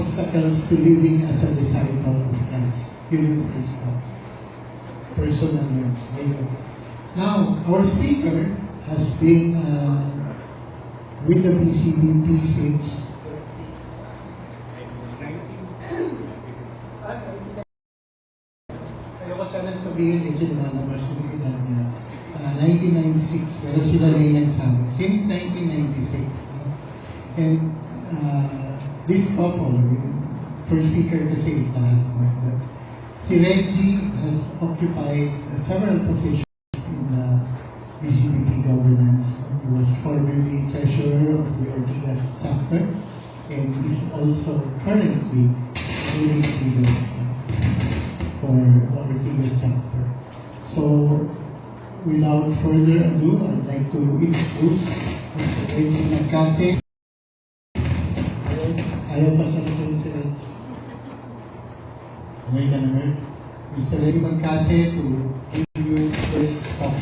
obstacles to living as a disciple of Christ. Yun yung first step. Personal words. Now, our speaker has been with the BCBP since ayoko sana sabihin kasi lumalabas yung edad nila. 1996, pero sila na yung nagsabi. Since 1996. And this couple, first speaker kasi is the husband. Si Reggie has occupied several positions in the BCBP governance. He was formerly treasurer of the Ortigas chapter and is also currently doing leader for the Ortigas chapter. So, without further ado, I'd like to introduce Mr. Reggie Magcase. Ayaw pa sa natin si Reggie. Okay ka naman? Mr. Reggie Magcase to give you first talk.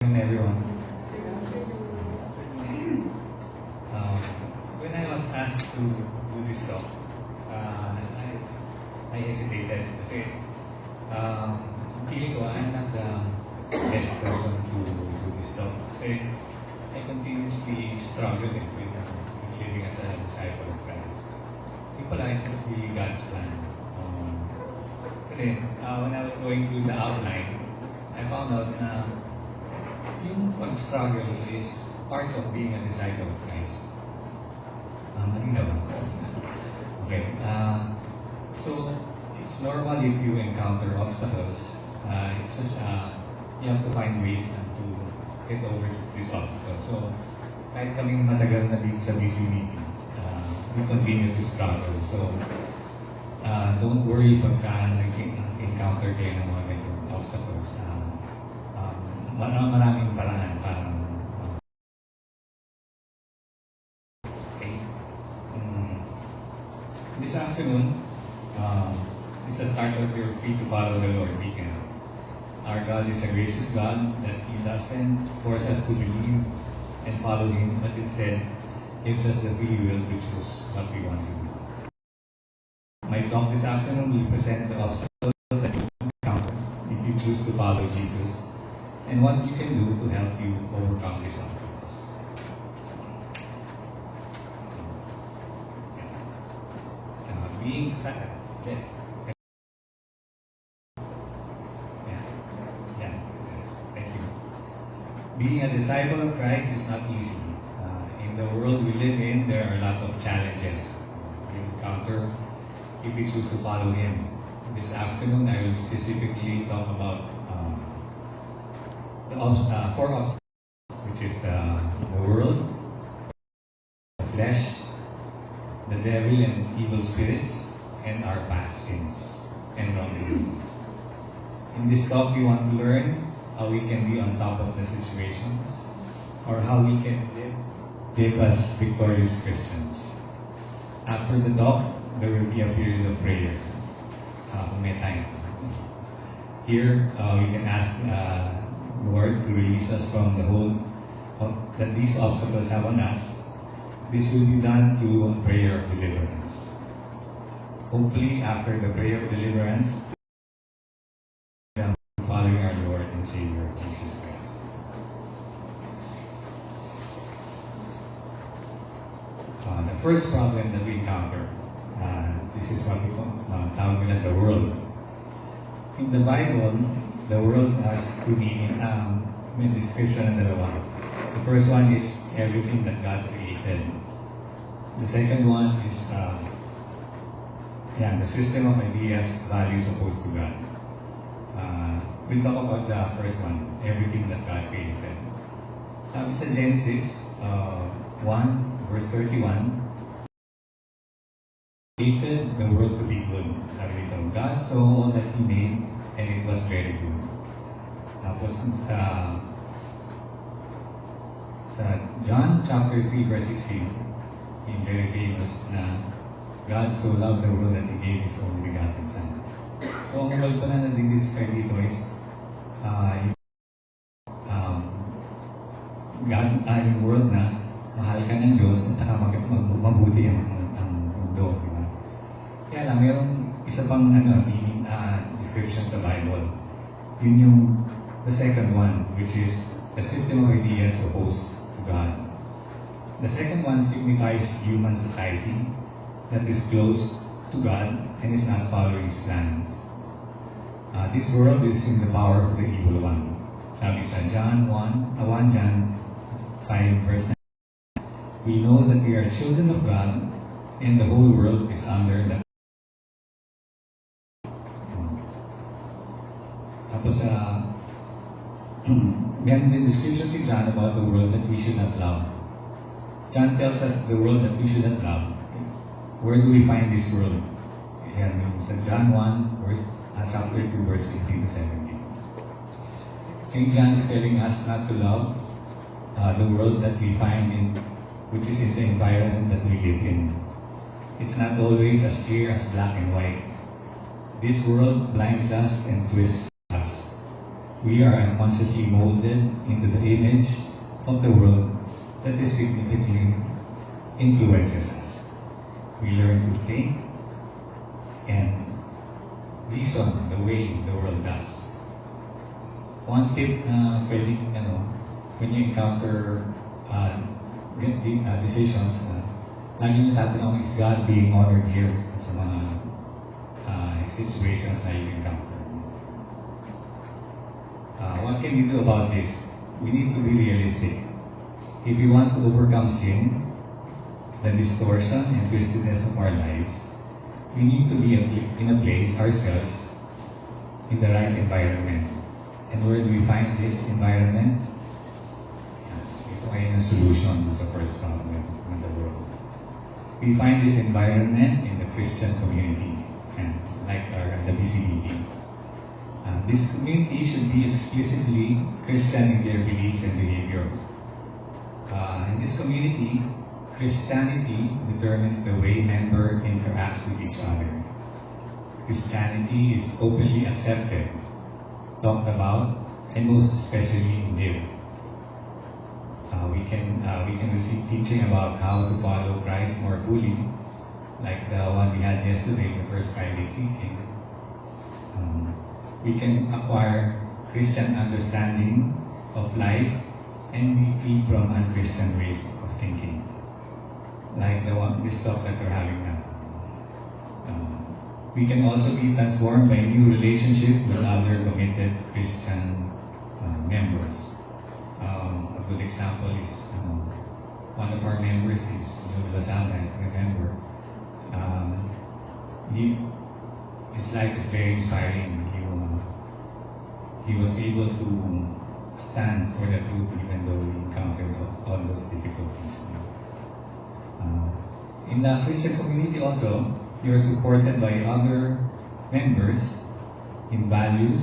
Everyone. When I was asked to do this talk, I hesitated kasi feeling ko I'm not the best person to do this talk kasi I continuously struggle with living as a disciple of Christ. Hindi pala it was really God's plan. Kasi when I was going through the outline, I found out na yung pag-struggle is part of being a disciple of Christ. Malinaw ba? Okay. So, it's normal if you encounter obstacles. It's just, you have to find ways to get over these obstacles. So, kahit kaming matagal na dito sa BCBP, we continue to struggle. So, don't worry pagka nag-encounter kayo ng mga ganitong obstacles. Maraming paraan para okay. This afternoon, it's a start of your free to follow the Lord weekend. Our God is a gracious God that He doesn't force us to believe and follow Him, but instead gives us the free will to choose what we want to do. My talk this afternoon will present the obstacles that you encounter if you choose to follow Jesus, and what you can do to help you overcome these obstacles. Being thank you. Being a disciple of Christ is not easy. In the world we live in, there are a lot of challenges you encounter if you choose to follow Him. This afternoon, I will specifically talk about the four obstacles, which is the world, the flesh, the devil and evil spirits, and our past sins and wrongdoing. In this talk, we want to learn how we can be on top of the situations, or how we can live as victorious Christians. After the talk, there will be a period of prayer. Kung may time. Here, we can ask Lord to release us from the hold that these obstacles have on us. This will be done through a prayer of deliverance. Hopefully, after the prayer of deliverance, following our Lord and Savior, Jesus Christ. The first problem that we encounter, this is what we tawag nila the world. In the Bible, the world has two meanings, may description ng dalawa. The first one is everything that God created. The second one is the system of ideas, values opposed to God. We'll talk about the first one, everything that God created. Sabi sa Genesis 1, verse 31, created the world to be good. Sabi dito, God saw all that He made and it was very good. Tapos sa John chapter 3 verse 16, yung very famous na God so loved the world that He gave His only begotten Son. So ang word pa na nandidiscard dito is at saka mabuti ang mundo, di ba? Kaya lang, mayroong isa pang description sa Bible. Yun yung the second one, which is a system of ideas opposed to God. The second one signifies human society that is close to God and is not following His plan. This world is in the power of the evil one. Sabi sa 1 John 5 verse 9, we know that we are children of God and the whole world is under the Tapos meron din description si John about the world that we should not love. John tells us the world that we should not love. Where do we find this world? Ayan, sa John 1, chapter 2, verse 15 to 17. St. John is telling us not to love the world that we find which is in the environment that we live in. It's not always as clear as black and white. This world blinds us and twists us. We are unconsciously molded into the image of the world that is significantly influences us. We learn to think and reason the way the world does. One tip na pwedeng, when you encounter decisions, lagi nyo tatanong, is God being honored here sa mga situations na you encounter? What can you do about this? We need to be realistic. If we want to overcome sin, the distortion and twistedness of our lives, we need to be in a place ourselves in the right environment. And where do we find this environment? Ito ay ang solution sa first problem in the world. We find this environment in the Christian community, and like the BCBD. This community should be explicitly Christian in their beliefs and behavior. In this community, Christianity determines the way member interacts with each other. Christianity is openly accepted, talked about, and most especially lived. We can receive teaching about how to follow Christ more fully, like the one we had yesterday, the first Friday teaching. We can acquire Christian understanding of life and be free from unchristian ways of thinking, like this talk that we're having now. We can also be transformed by new relationship with other committed Christian members. A good example is one of our members is Joel Lasanda, I remember. His life is very inspiring. He was able to stand for the truth even though he encountered all those difficulties. In the Christian community also, you are supported by other members in values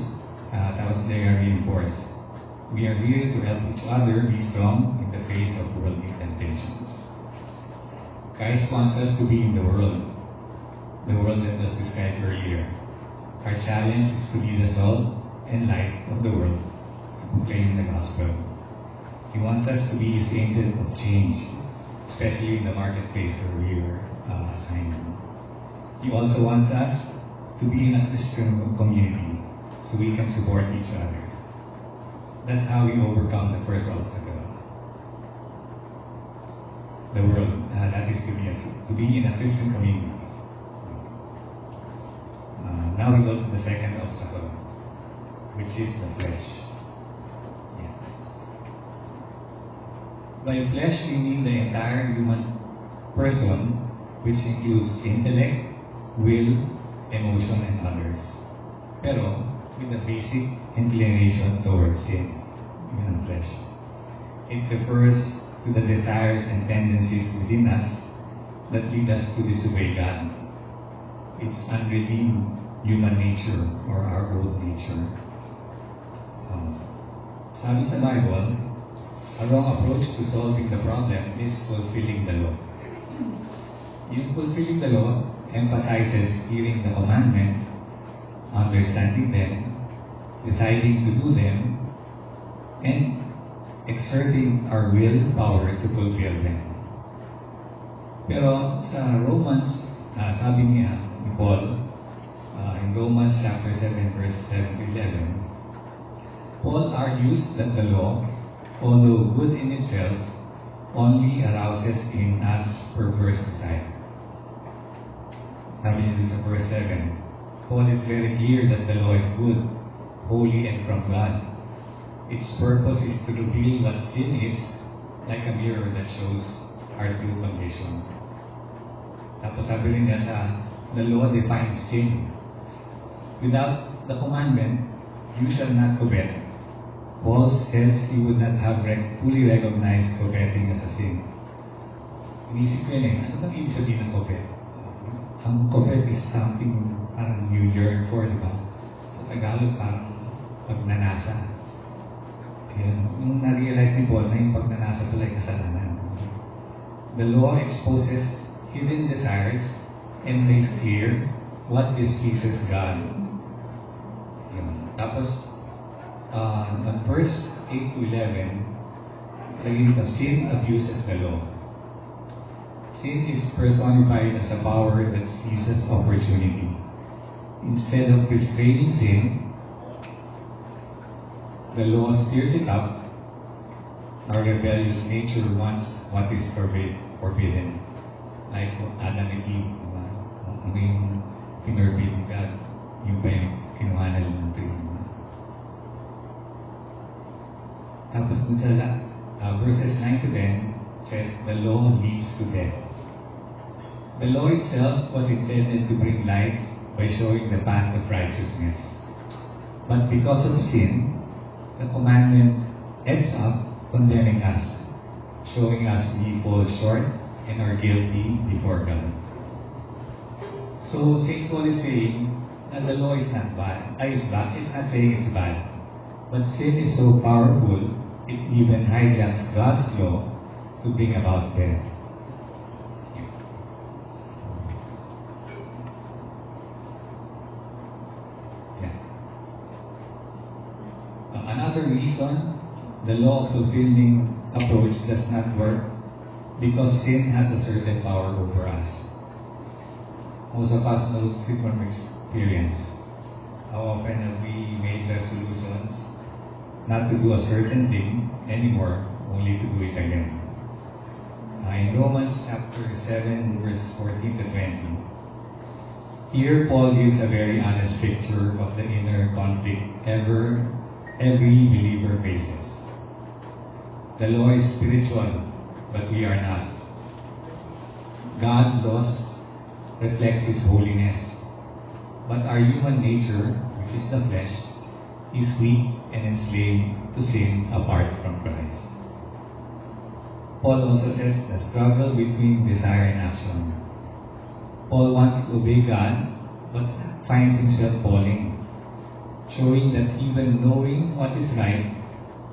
tapos they are reinforced. We are here to help each other be strong in the face of worldly temptations. Christ wants us to be in the world that was described earlier. Our challenge is to be the salt and light of the world, to proclaim the gospel. He wants us to be His agent of change, especially in the marketplace where we are assigned. He also wants us to be in a Christian community so we can support each other. That's how we overcome the first obstacle. The world, that is to be in a Christian community. Now we go to the second obstacle, which is the flesh. Yeah. By flesh, we mean the entire human person, which includes intellect, will, emotion, and others. Pero, with a basic inclination towards sin, human flesh. It refers to the desires and tendencies within us that lead us to disobey God. It's unredeemed human nature or our old nature. Sabi sa Bible, a wrong approach to solving the problem is fulfilling the law. Yung fulfilling the law emphasizes hearing the commandment, understanding them, deciding to do them, and exerting our will power to fulfill them. Pero sa Romans, sabi niya ni Paul, in Romans chapter 7, verse 7 to 11, Paul argues that the law, although good in itself, only arouses in us perverse desire. Sabi niya sa verse 7, Paul is very clear that the law is good, holy, and from God. Its purpose is to reveal what sin is, like a mirror that shows our true condition. Tapos sabi rin niya the law defines sin. Without the commandment, you shall not covet. Paul says he would not have fully recognized coveting as a sin. Inisip ko yun ano bang ibig sabihin ng covet? Ang covet is something parang you yearn for, di ba? Sa Tagalog, parang pagnanasa. Kaya nung na-realize ni Paul na yung pagnanasa pala ay kasalanan. The law exposes hidden desires and makes clear what displeases God. Yun. Tapos, on verse 8 to 11, lagi dito, sin abuses the law. Sin is personified as a power that seizes opportunity. Instead of restraining sin, the law stirs it up. Our rebellious nature wants what is forbidden. Like Adam and Eve, diba? Ano yung pinorbid ni God? Yung pa yung kinuha na lang ng tree. Tapos dun sa verses 9 to 10 says, the law leads to death. The law itself was intended to bring life by showing the path of righteousness. But because of sin, the commandments ends up condemning us, showing us we fall short and are guilty before God. So St. Paul is saying that the law is not bad. It's not saying it's bad. But sin is so powerful, it even hijacks God's law to bring about death. Another reason the law of fulfilling approach does not work because sin has a certain power over us. Most of us know it from experience. How often have we made resolutions not to do a certain thing anymore, only to do it again? In Romans chapter 7, verse 14 to 20, here Paul gives a very honest picture of the inner conflict every believer faces. The law is spiritual, but we are not. God's laws reflects His holiness, but our human nature, which is the flesh, is weak and enslaved to sin apart from Christ. Paul also says the struggle between desire and action. Paul wants to obey God, but finds himself falling, showing that even knowing what is right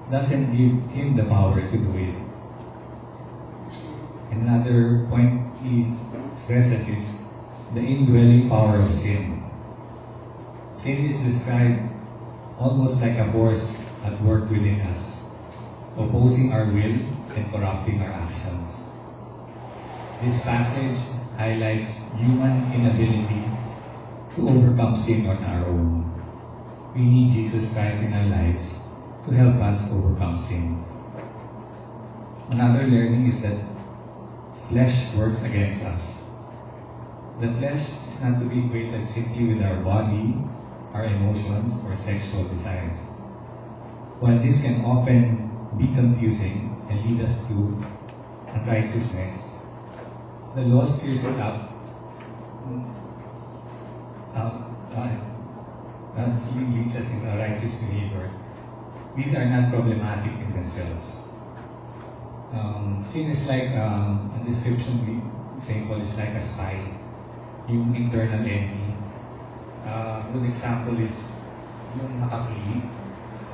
doesn't give him the power to do it. Another point he stresses is the indwelling power of sin. Sin is described almost like a force at work within us, opposing our will and corrupting our actions. This passage highlights human inability to overcome sin on our own. We need Jesus Christ in our lives to help us overcome sin. Another learning is that flesh works against us. The flesh is not to be equated simply with our body, our emotions, or sexual desires. While this can often be confusing and lead us to unrighteousness, the law stirs it up. That leads us into a righteous behavior. These are not problematic in themselves. Sin is like, a description, St. Paul is like a spy, yung internal enemy. A good example is yung nakapili.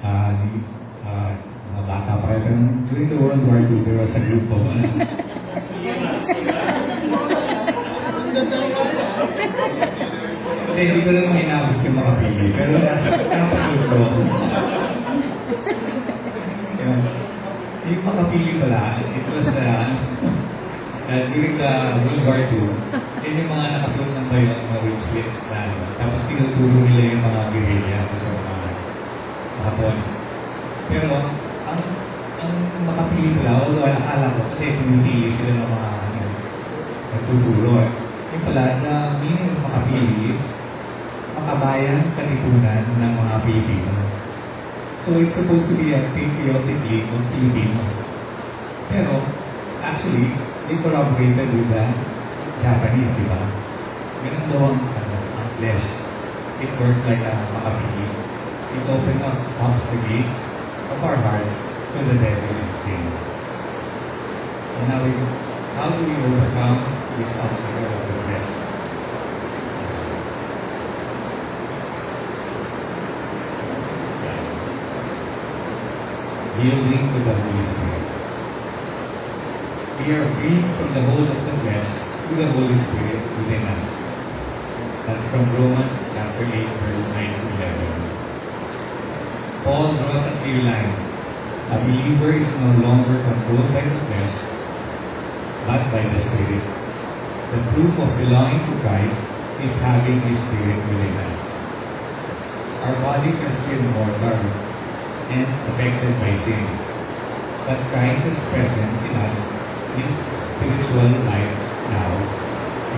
Mga bata pa kayo. During the World War II, there was a group of hindi ko naman inabot yung makapili. Pero napapili ko. Yung makapili pala, it was during the World War II, yun yung mga nakasuot ng bayo, mga windslits na ano. Tapos tinuturo nila yung mga guerrilla sa mga Hapon. Pero, ang makapelikula, although akala ko, kasi pumipili sila ng mga nagtuturo. Yung pala, the meaning of makapili is makabayan, katipunan ng mga Pilipino. So it's supposed to be a patriotic league of Filipinos. Pero, actually, they corroborated with the Japanese, di ba? Ganun daw ang flesh. It works like a makapili. It opens the gates of our hearts to the devil and sin. So now, how do we overcome this obstacle of the flesh? Yielding to the Holy Spirit. We are freed from the hold of the flesh to the Holy Spirit within us. That's from Romans chapter 8, verse 9 to 11. Paul draws a clear line. A believer is no longer controlled by the flesh, but by the Spirit. The proof of belonging to Christ is having His Spirit within us. Our bodies are still mortal and affected by sin. But Christ's presence in us gives spiritual life now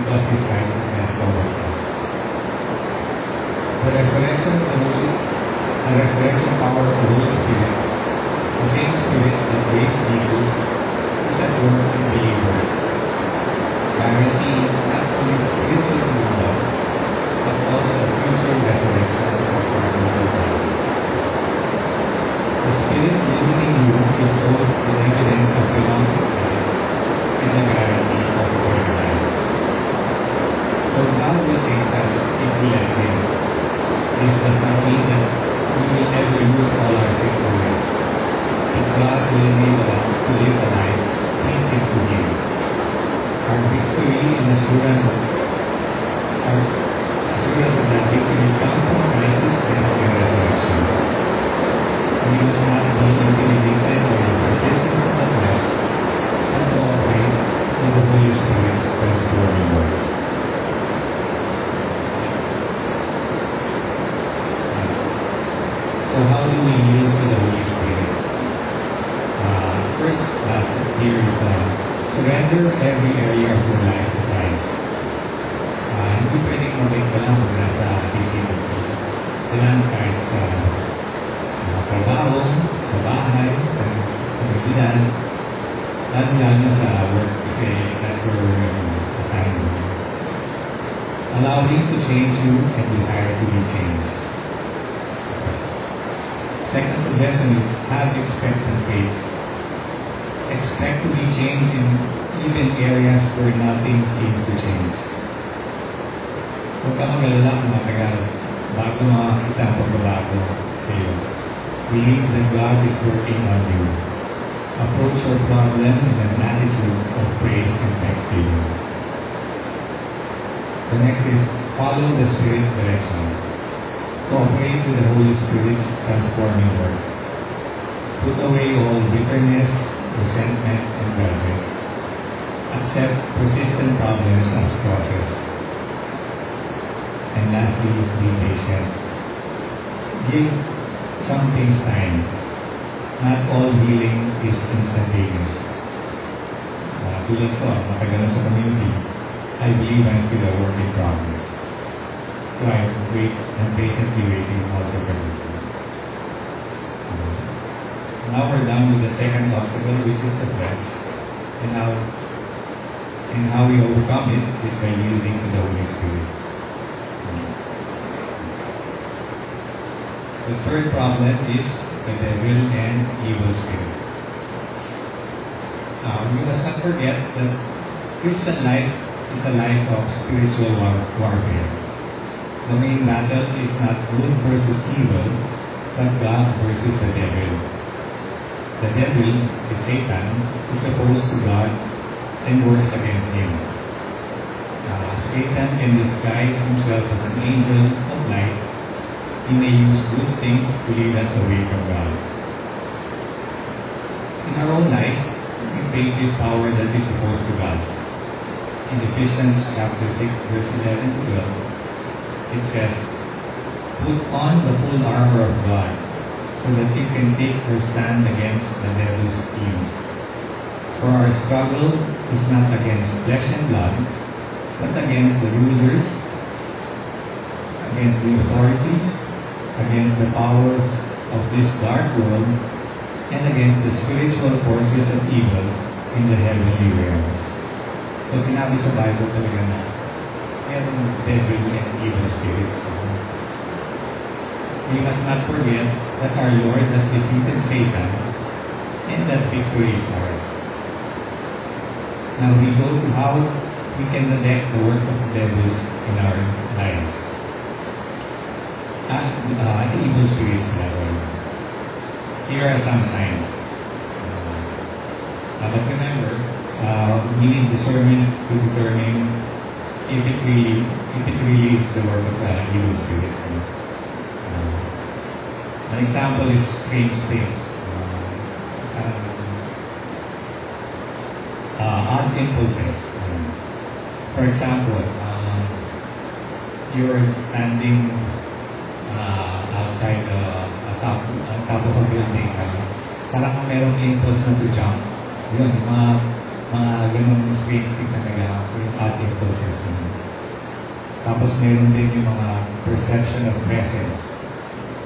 because His righteousness covers us. The resurrection power of the Holy Spirit, the same Spirit that raised Jesus, is at work in believers, guaranteeing not only spiritual renewal, but also a future resurrection of our mortal bodies. The Spirit living in you is both the evidence of belonging to Christ and the guarantee of eternal life. So God will change us if we let Him. This does not mean that we will ever lose all our sinfulness, but God will enable us to live a life pleasing to Him. Our victory and assurance of that victory come from Christ's death and resurrection. We must not be intimidated by the persistence of the flesh, but cooperate with the Holy Spirit's transforming work. So how do we yield to the Holy Spirit? First, here is surrender every area of your life to Christ. Hindi pwedeng mabait ka lang pag nasa PCW. Kailangan kahit sa trabaho, sa bahay, sa komunidad, lalo sa work kasi that's where we're assigned. Allow Him to change you and desire to be changed. Second suggestion is have expectant faith. Expect to be changed in even areas where nothing seems to change. Huwag ka mag-alala kung matagal bago makakita ang pagbabago sa iyo. Believe that God is working on you. Approach your problem in an attitude of praise and thanksgiving. The next is follow the Spirit's direction. Cooperate with the Holy Spirit's transforming work. Put away all bitterness, resentment, and grudges. Accept persistent problems as crosses. And lastly, be patient. Give some things time. Not all healing is instantaneous. Tulad ko, matagal na sa community. I believe I'm still a work in progress. So I'm patiently waiting also for you. Now we're done with the second obstacle, which is the flesh. And how we overcome it is by yielding to the Holy Spirit. The third problem is the devil and evil spirits. We must not forget that Christian life is a life of spiritual warfare. The main battle is not good versus evil, but God versus the devil. The devil, which is Satan, is opposed to God and works against Him. Satan can disguise himself as an angel of light. He may use good things to lead us away from God. In our own life, we face this power that is opposed to God. in Ephesians chapter 6, verse 11 to 12, it says, "Put on the full armor of God, so that you can take your stand against the devil's schemes. For our struggle is not against flesh and blood, but against the rulers, against the authorities, against the powers of this dark world, and against the spiritual forces of evil in the heavenly realms." So sinabi sa Bible talaga na merong devil and evil spirits. We must not forget that our Lord has defeated Satan and that victory is ours. Now we go to how we can detect the work of the devils in our lives. The evil spirits as well. Here are some signs. But remember, we need discernment to determine if it really is the work of evil spirits. An example is strange things. Odd impulses. For example, you're standing outside on top of a building. Parang merong impulse na to jump. Yun, mga ganun strange things na nagawa yung odd impulses. Tapos meron din yung mga perception of presence.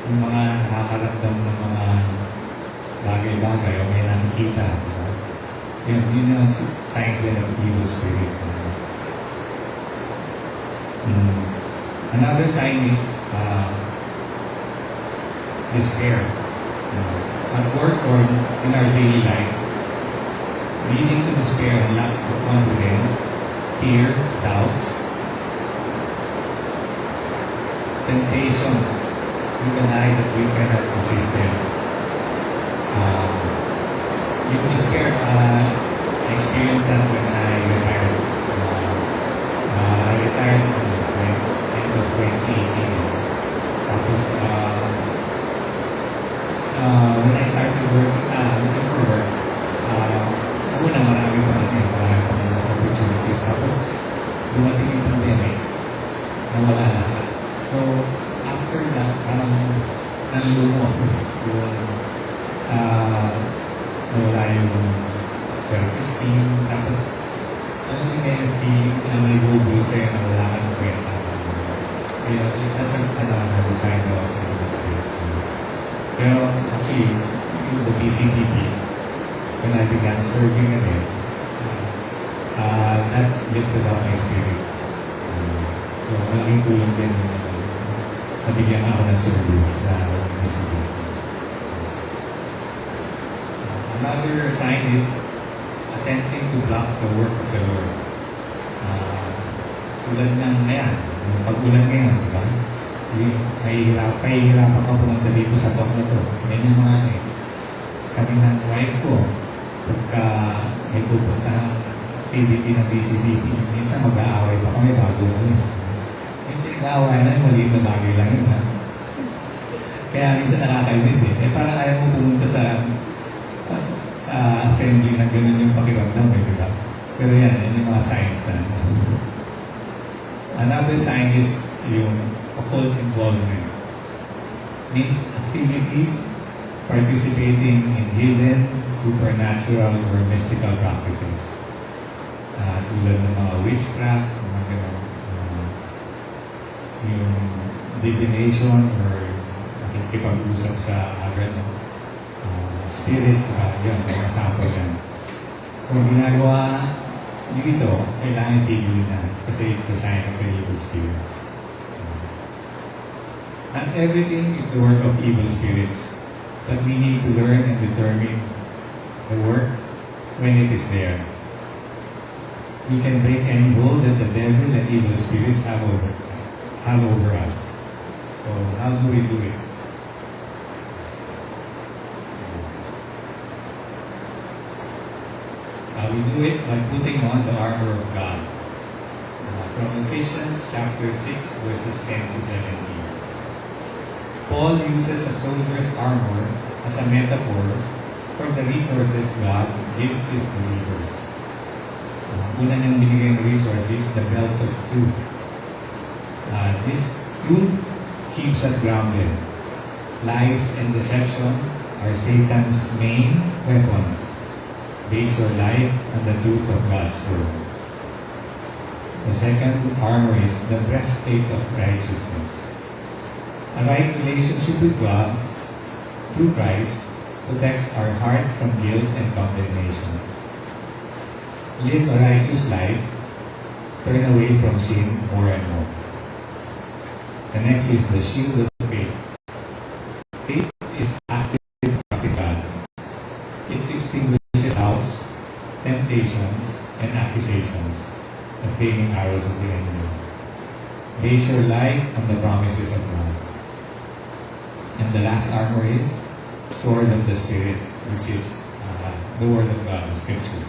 Yung mga nakakaramdam ng mga bagay-bagay o may nakikita. Yun yung signs din of evil spirits. Another sign is despair. At work or in our daily life, leading to despair and lack of confidence, fear, doubts, temptations, you can hide that we cannot resist them. Yung despair, I experienced that when I retired. I retired in the end of 2018. Tapos, when I started looking for work, una marami pa rin opportunities. Tapos, dumating yung pandemic, nawala lahat. So, after that, parang nanlumo yung nawala yung self-esteem. Tapos, alam mo yung feeling na may bubul sa'yo na wala ka ng kwenta. Kaya, that's another sign of the spirit. Pero, actually, the BCTP, when I began serving again, that lifted up my spirits. So, malaking tulong din nabigyan ako ng service na BCTP. Another sign is attempting to block the work of the Lord. Tulad ng ngayon, yung pag-ulan ngayon, di ba? Pahihirapan ka pumunta dito sa talk na to. Yan yung mga kami ng wife ko, pagka may pupuntahan activity ng BCBP, minsan mag-aaway pa kami bago umalis. Yung pinag-aaway na yung maliit na bagay lang yun, ha? Kaya minsan nakakainis eh. Parang ayaw mo pumunta sa assembly na gano'n yung pakiramdam, di ba? Pero yan yung mga signs na. Another sign is yung occult involvement. Means activities participating in hidden, supernatural, or mystical practices. Tulad ng mga witchcraft, mga gano'n. Yung divination or nakikipag-usap sa other spirits, yun, mga sample yan. Kung ginagawa nyo ito, kailangan tigilin na kasi it's a sign of the evil spirits. Not everything is the work of evil spirits, but we need to learn and determine the work when it is there. We can break any hold that the devil and evil spirits have over us. So how do we do it? We do it by putting on the armor of God. From Ephesians chapter 6, verses 10 to 17. Paul uses a soldier's armor as a metaphor for the resources God gives his believers. Una niyang binigay ng resources, the belt of truth. This truth keeps us grounded. Lies and deceptions are Satan's main weapons. Base your life on the truth of God's Word. The second armor is the breastplate of righteousness. A right relationship with God through Christ protects our heart from guilt and condemnation. Live a righteous life, turn away from sin more and more. The next is the shield of faith. Faith is active trust in God. It extinguishes doubts, temptations, and accusations, the flaming arrows of the enemy. Base your life on the promises of God. And the last armor is sword of the Spirit, which is the Word of God, the Scripture.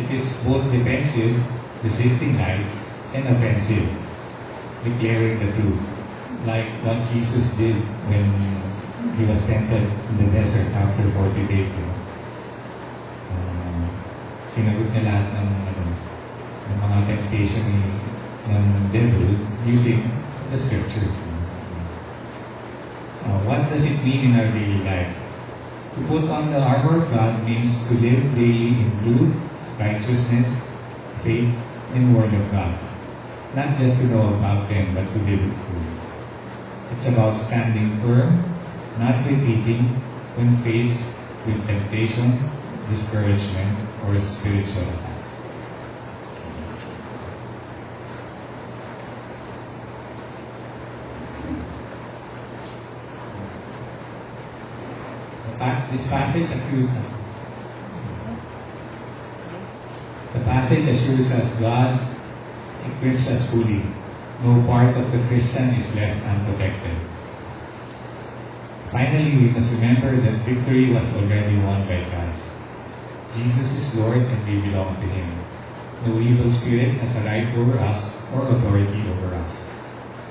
It is both defensive, resisting lies, and offensive, declaring the truth, like what Jesus did when he was tempted in the desert after 40 days. Sinagot niya lahat ng mga temptation ng devil using the Scriptures. What does it mean in our daily life? To put on the armor of God means to live daily in truth, righteousness, faith, and Word of God. Not just to know about them, but to live it through. It's about standing firm, not retreating when faced with temptation, discouragement, or spiritual attack. This passage assures us God equips us fully. No part of the Christian is left unprotected. Finally, we must remember that victory was already won by Christ. Jesus is Lord and we belong to Him. No evil spirit has a right over us or authority over us.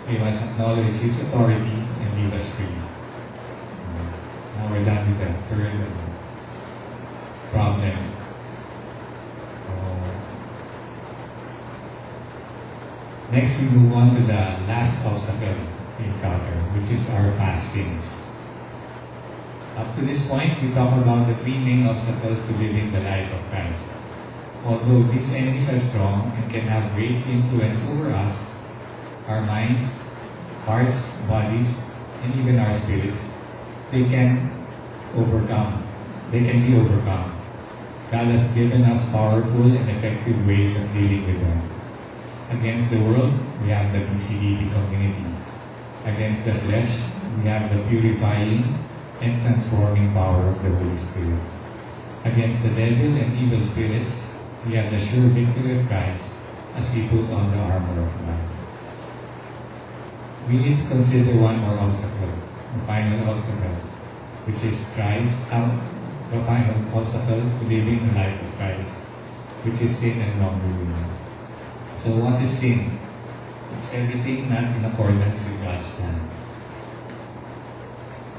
We must acknowledge His authority and leave us free. Now we're done with the third problem. Next, we move on to the last obstacle we encounter, which is our past sins. Up to this point, we talk about the three main obstacles to living the life of Christ. Although these enemies are strong and can have great influence over us, our minds, hearts, bodies, and even our spirits, they can be overcome. God has given us powerful and effective ways of dealing with them. Against the world, we have the BCDB community. Against the flesh, we have the purifying and transforming power of the Holy Spirit. Against the devil and evil spirits, we have the sure victory of Christ as we put on the armor of God. We need to consider one more obstacle, the final obstacle, which is Christ, the final obstacle to living the life of Christ, which is sin and wrongdoing. So what is sin? It's everything not in accordance with God's plan.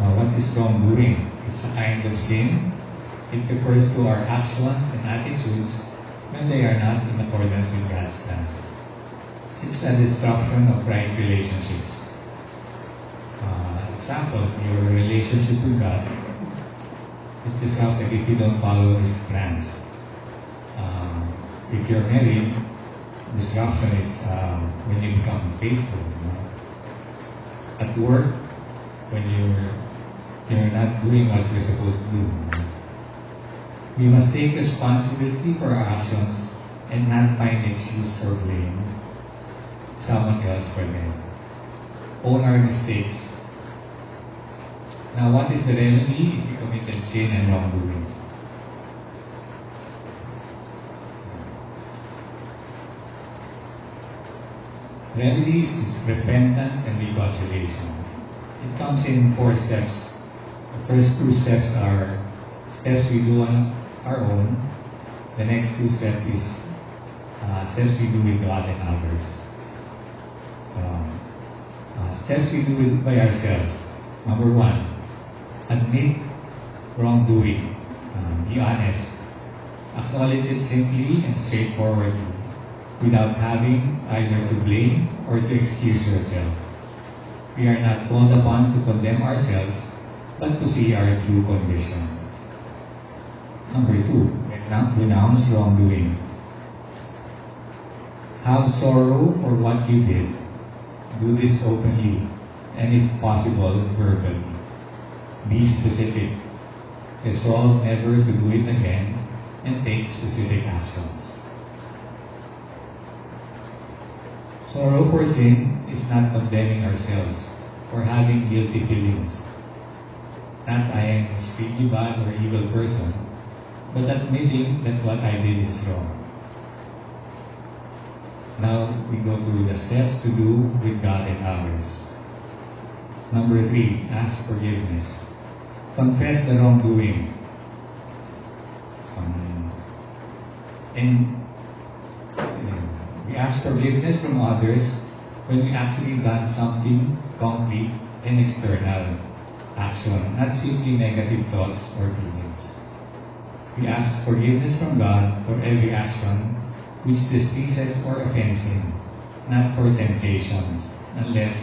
Now, what is wrongdoing? It's a kind of sin. It refers to our actions and attitudes when they are not in accordance with God's plans. It's a destruction of right relationships. Example, your relationship with God is disrupted if you don't follow His plans. If you're married, disruption is when you become faithful. At work, when you're not doing what you're supposed to do. We must take responsibility for our actions and not find excuse for blame someone else for them. Own our mistakes. Now, what is the remedy if you committed sin and wrongdoing? Remedies is repentance and reconciliation. It comes in 4 steps. The first 2 steps are steps we do on our own. The next 2 steps is steps we do with God and others. Steps we do by ourselves. Number 1, admit wrongdoing. Be honest. Acknowledge it simply and straightforwardly, without having either to blame or to excuse yourself. We are not called upon to condemn ourselves, but to see our true condition. Number 2, renounce wrongdoing. Have sorrow for what you did. Do this openly, and if possible, verbally. Be specific. Resolve never to do it again, and take specific actions. Sorrow for sin is not condemning ourselves or having guilty feelings. Not I am a extremely bad or evil person, but admitting that what I did is wrong. Now we go to the steps to do with God and others. Number 3, ask forgiveness. Confess the wrongdoing. We ask forgiveness from others when we actually done something concrete and external action, not simply negative thoughts or feelings. We ask forgiveness from God for every action which displeases or offends Him, not for temptations, unless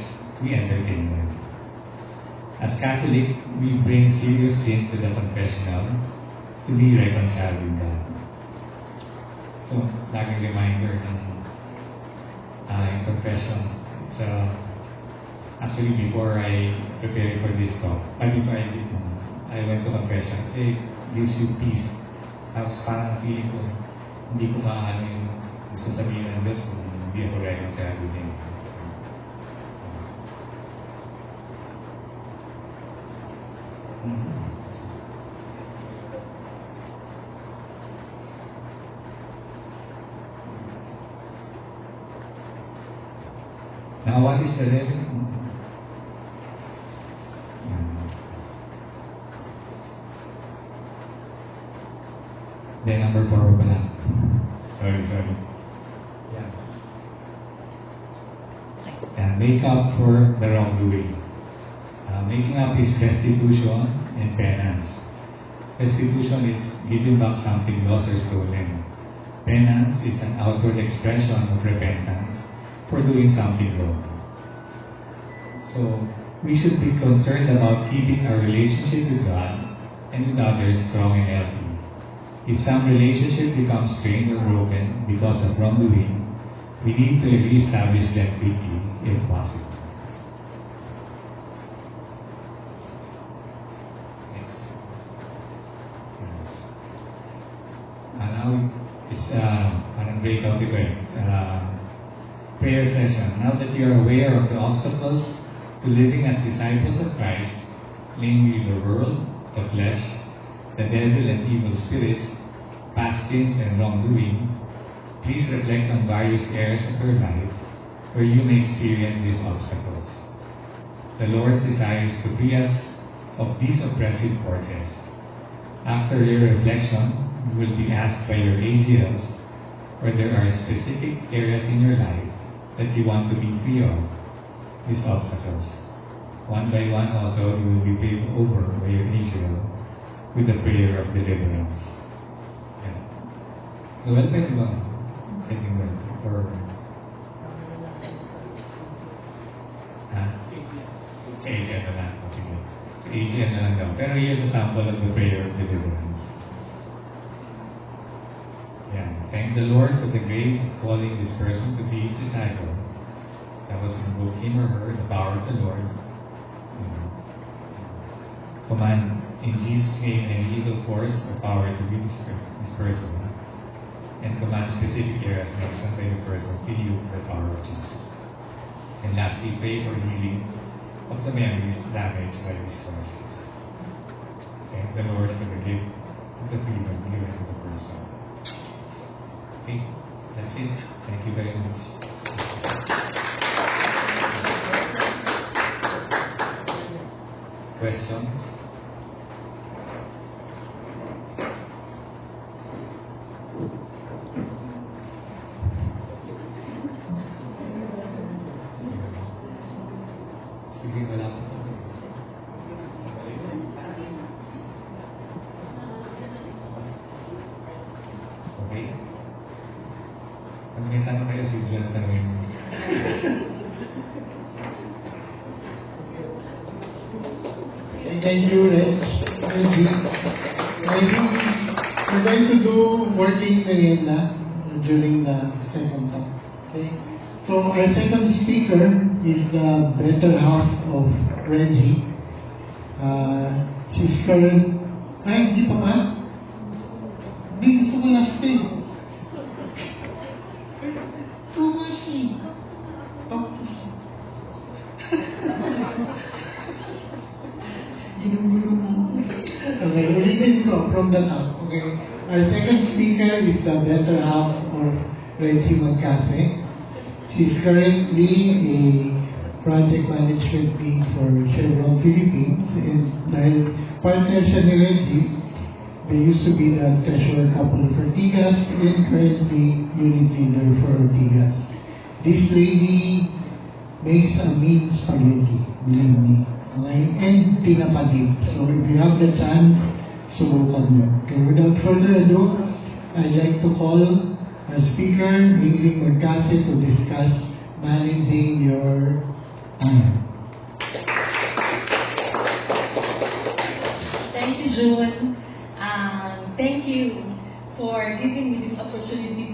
we entertain them. As Catholic, we bring serious sin to the confessional to be reconciled with God. So, laging reminder ng confession. It's actually before I prepared for this talk, before I went to confession, it gives you peace. Tapos parang feeling ko, hindi ko maano yung gusto sabihin ng Diyos kung hindi ako reconciled with Him. Now, what is the level? Then number 4 pala. Sorry. And make up for the wrongdoing. Making up is restitution and penance. Restitution is giving back something lost or stolen. Penance is an outward expression of repentance for doing something wrong. So, we should be concerned about keeping our relationship with God and with others strong and healthy. If some relationship becomes strained or broken because of wrongdoing, we need to re-establish them quickly, if possible. Next. Now, it's parang breakout ito eh. It's prayer session. Now that you are aware of the obstacles to living as disciples of Christ, namely the world, the flesh, the devil and evil spirits, past sins and wrongdoing, please reflect on various areas of your life where you may experience these obstacles. The Lord's desire is to free us of these oppressive forces. After your reflection, you will be asked by your AGLs whether there are specific areas in your life that you want to be free of these obstacles. One by one also, you will be prayed over by your AGL with the prayer of deliverance. Noel, pwede ba? Pwede ba? Or... Sa AGL na lang. Sige. Sa AGL na lang daw. Pero here's a sample of the prayer of deliverance. Thank the Lord for the grace of calling this person to be His disciple. That was invoke him or her, the power of the Lord. Command in Jesus' name any evil force or power to be this person. And command specific areas mentioned by the person to yield to the power of Jesus. And lastly, pray for healing of the memories damaged by these forces. Thank the Lord for the gift of the freedom given to the person. Okay, that's it. Thank you very much. Questions? Sige, wala po. Thank you, Reggie. I think we're going to do working merienda during the second talk. Okay? So our second speaker is the better half of Reggie. She's current... Ay, hindi pa ba? Hindi, gusto ko last day. Tumashi. Talk to him. Ginugulo mo. Okay, ulitin ko from the top. Okay. Our second speaker is the better half of Reggie Magcase. She's currently a project management lead for Chevron Philippines. And dahil partner siya ni Reggie, they used to be the treasurer couple of Ortigas and currently unit leader for Ortigas. This lady makes a mean spaghetti, believe me. Okay? And pinapadip. So if you have the chance, subukan nyo. Okay, without further ado, I'd like to call our speaker, Mingling Magcase, to discuss managing your time. Thank you, June. Thank you for giving me this opportunity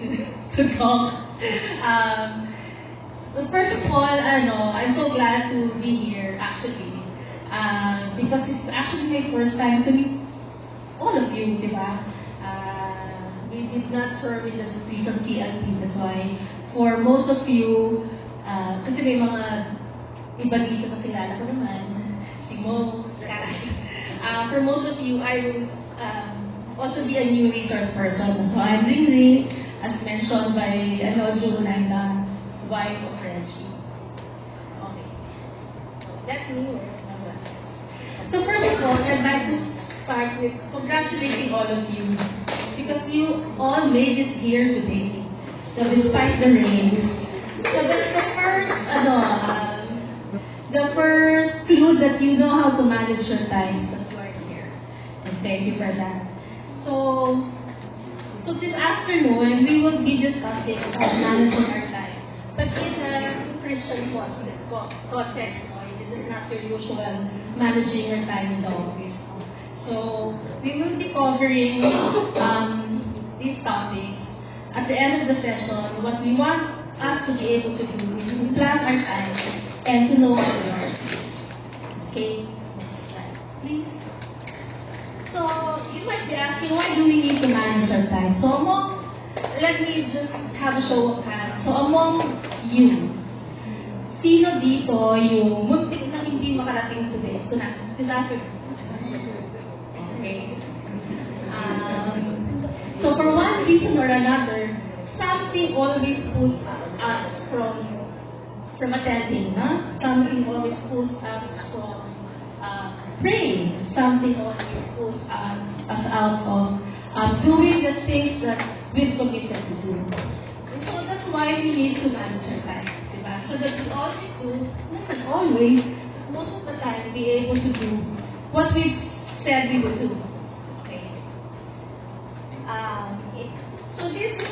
to talk. So first of all, I'm so glad to be here, actually. Because it's actually my first time to meet all of you, di ba? We did not serve in the recent CLP, that's why for most of you, kasi may mga iba dito na kilala ko naman, si Mo, si Kai. For most of you, I will also be a new resource person. So I'm Ring, as mentioned by June, I'm the wife of Reggie. Okay. So that's me. So first of all, I'd like to start with congratulating all of you because you all made it here today, despite the rains. So that's the first clue that you know how to manage your times, that you are here. And thank you for that. So this afternoon, we will be discussing about managing our time, but in a Christian context. This is not your usual managing your time in the office. So we will be covering these topics. At the end of the session, what we want us to be able to do is to plan our time and to know our priorities. Okay, next slide, please. So you might be asking, why do we need to manage our time? So let me just have a show of hands. So among you, sino dito yung muntik na hindi makarating today? This afternoon. Okay. So for one reason or another, something always pulls us from attending. Something always pulls us from praying. Something always pulls us out of doing the things that we've committed to do. And so that's why we need to manage our time. So that we always do, not always, but most of the time, be able to do what we've said we would do. Okay. So this is,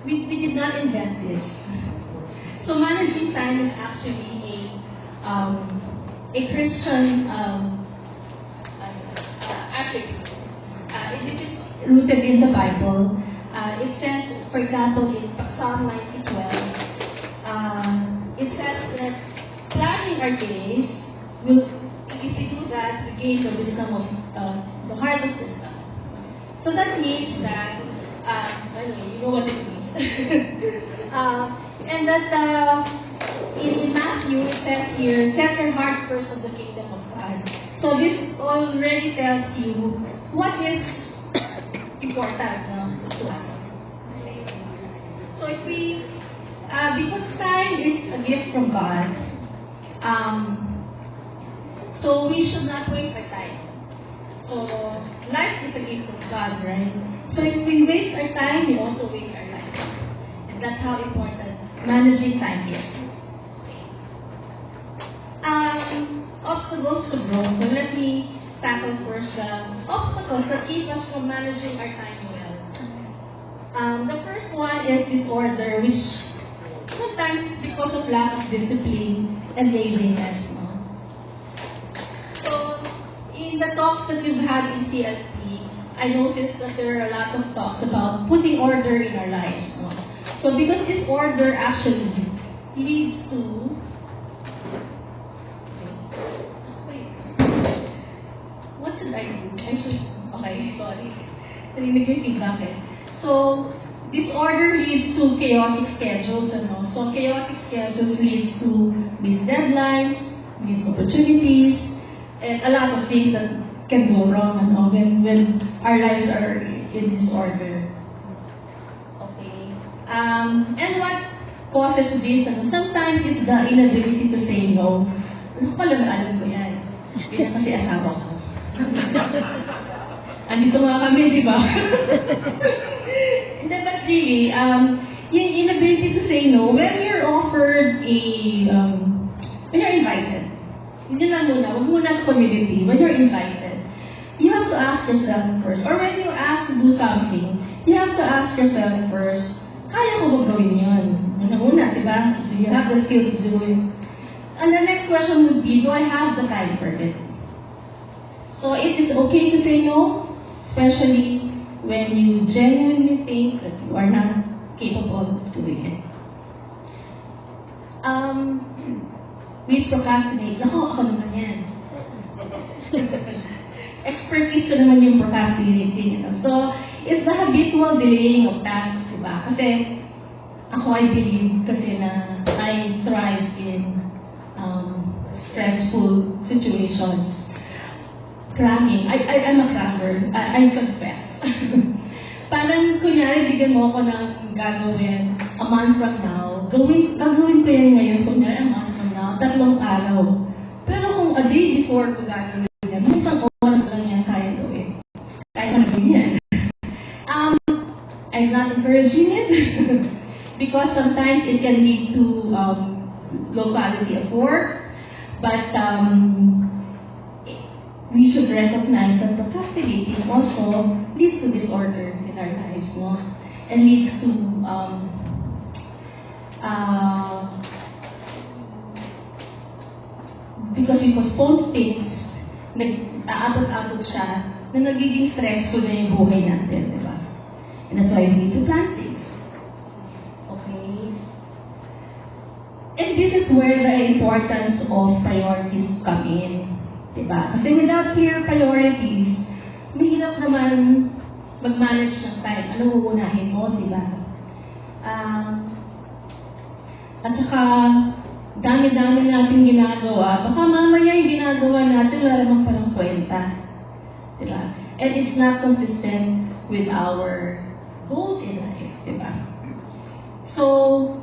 we did not invent this. So managing time is actually a Christian attribute. This is rooted in the Bible. It says, for example, in Psalm 90:12. It says that planning our days will, if we do that, we gain the wisdom of the heart of wisdom. So that means that, anyway, you know what it means. And that in Matthew it says here, set your heart first on the kingdom of God. So this already tells you what is important to us. Okay. So if we because time is a gift from God, so we should not waste our time. So life is a gift from God, right? So if we waste our time, we also waste our life. And that's how important managing time is. Obstacles to growth. Well, let me tackle first the obstacles that keep us from managing our time well. The first one is disorder, which sometimes it's because of lack of discipline and laziness. So in the talks that you've had in CLP, I noticed that there are a lot of talks about putting order in our lives. No? So because this order actually leads to... Wait. What should I do? Okay, sorry. Narinig ko yung feedback eh. So, disorder leads to chaotic schedules. Ano? So, chaotic schedules leads to missed deadlines, missed opportunities, and a lot of things that can go wrong when our lives are in disorder. Okay. And what causes this? Sometimes it's the inability to say no. Ano pala alam ko yan? Kaya kasi asawa ko. Andito nga kami, di ba? But really, yung inability to say no, when you're offered when you're invited, hindi lang muna, huwag muna sa community, when you're invited, you have to ask yourself first, or when you're asked to do something, you have to ask yourself first, kaya ko ba gawin yun? Una, di ba? Do you have the skills to do it? And the next question would be, do I have the time for it? So if it's okay to say no, especially when you genuinely think that you are not capable of doing it. We procrastinate. Ako naman yan. Expertise ko naman yung procrastinating. So, it's the habitual delaying of tasks, diba? Kasi, I believe kasi na I thrive in stressful situations. Cramming. I'm a crammer. I confess. Parang, kunyari, bigyan mo ako ng gagawin a month from now. Gagawin ko yan ngayon, kunyari, a month from now, 3 araw. Pero kung a day before ko gagawin yan, may isang oras lang yan kaya gawin. Kaya ko na yan. I'm not encouraging it because sometimes it can lead to low quality of work. But we should recognize that procrastinating also leads to disorder in our lives, no? And leads to because we postpone things, nag-aabot-abot siya, na nagiging stressful na yung buhay natin, di ba? And that's why we need to plan things. Okay? And this is where the importance of priorities come in. Diba? Kasi without clear priorities, mahirap naman mag-manage ng time. Ano uunahin mo, diba? At saka, dami-dami natin ginagawa. Baka mamaya yung ginagawa natin, wala naman palang kwenta. Diba? And it's not consistent with our goals in life. Diba? So,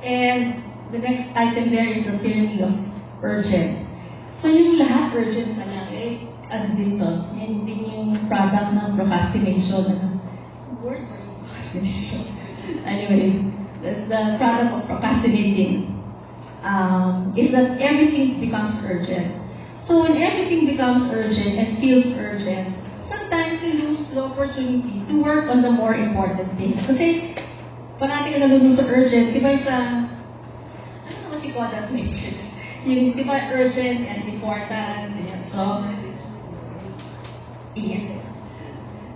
and the next item there is the tyranny of urgent. So yung lahat urgent na lang, dito, yan din yung product ng procrastination. Word ba yung procrastination? Anyway, that's the product of procrastinating. Is that everything becomes urgent. So when everything becomes urgent and feels urgent, sometimes you lose the opportunity to work on the more important things. Kasi parati ka nalulung sa urgent, di ba yung sa, ano naman si Kodak Matrix? Yung, di ba, urgent and important. Yan. So, iyan.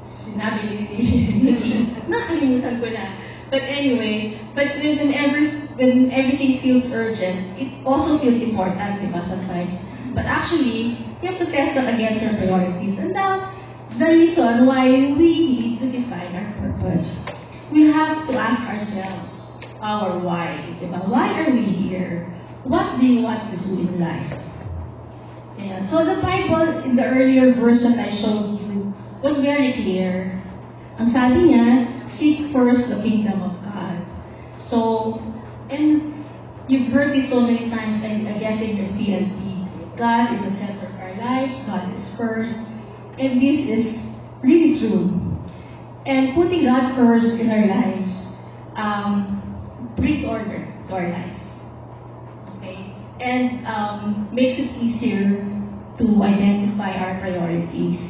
Sinabi ni nakalimutan ko na. But anyway, when everything feels urgent, it also feels important, di ba, sometimes. But actually, you have to test that against your priorities. And now, the reason why we need to define our purpose. We have to ask ourselves our why. Di ba? Why are we here? What do you want to do in life? Yeah. So the Bible, in the earlier verse that I showed you, was very clear. Ang sabi niya, seek first the kingdom of God. So, and you've heard this so many times, I guess in your CLP. God is the center of our lives. God is first. And this is really true. And putting God first in our lives brings order to our lives. And makes it easier to identify our priorities.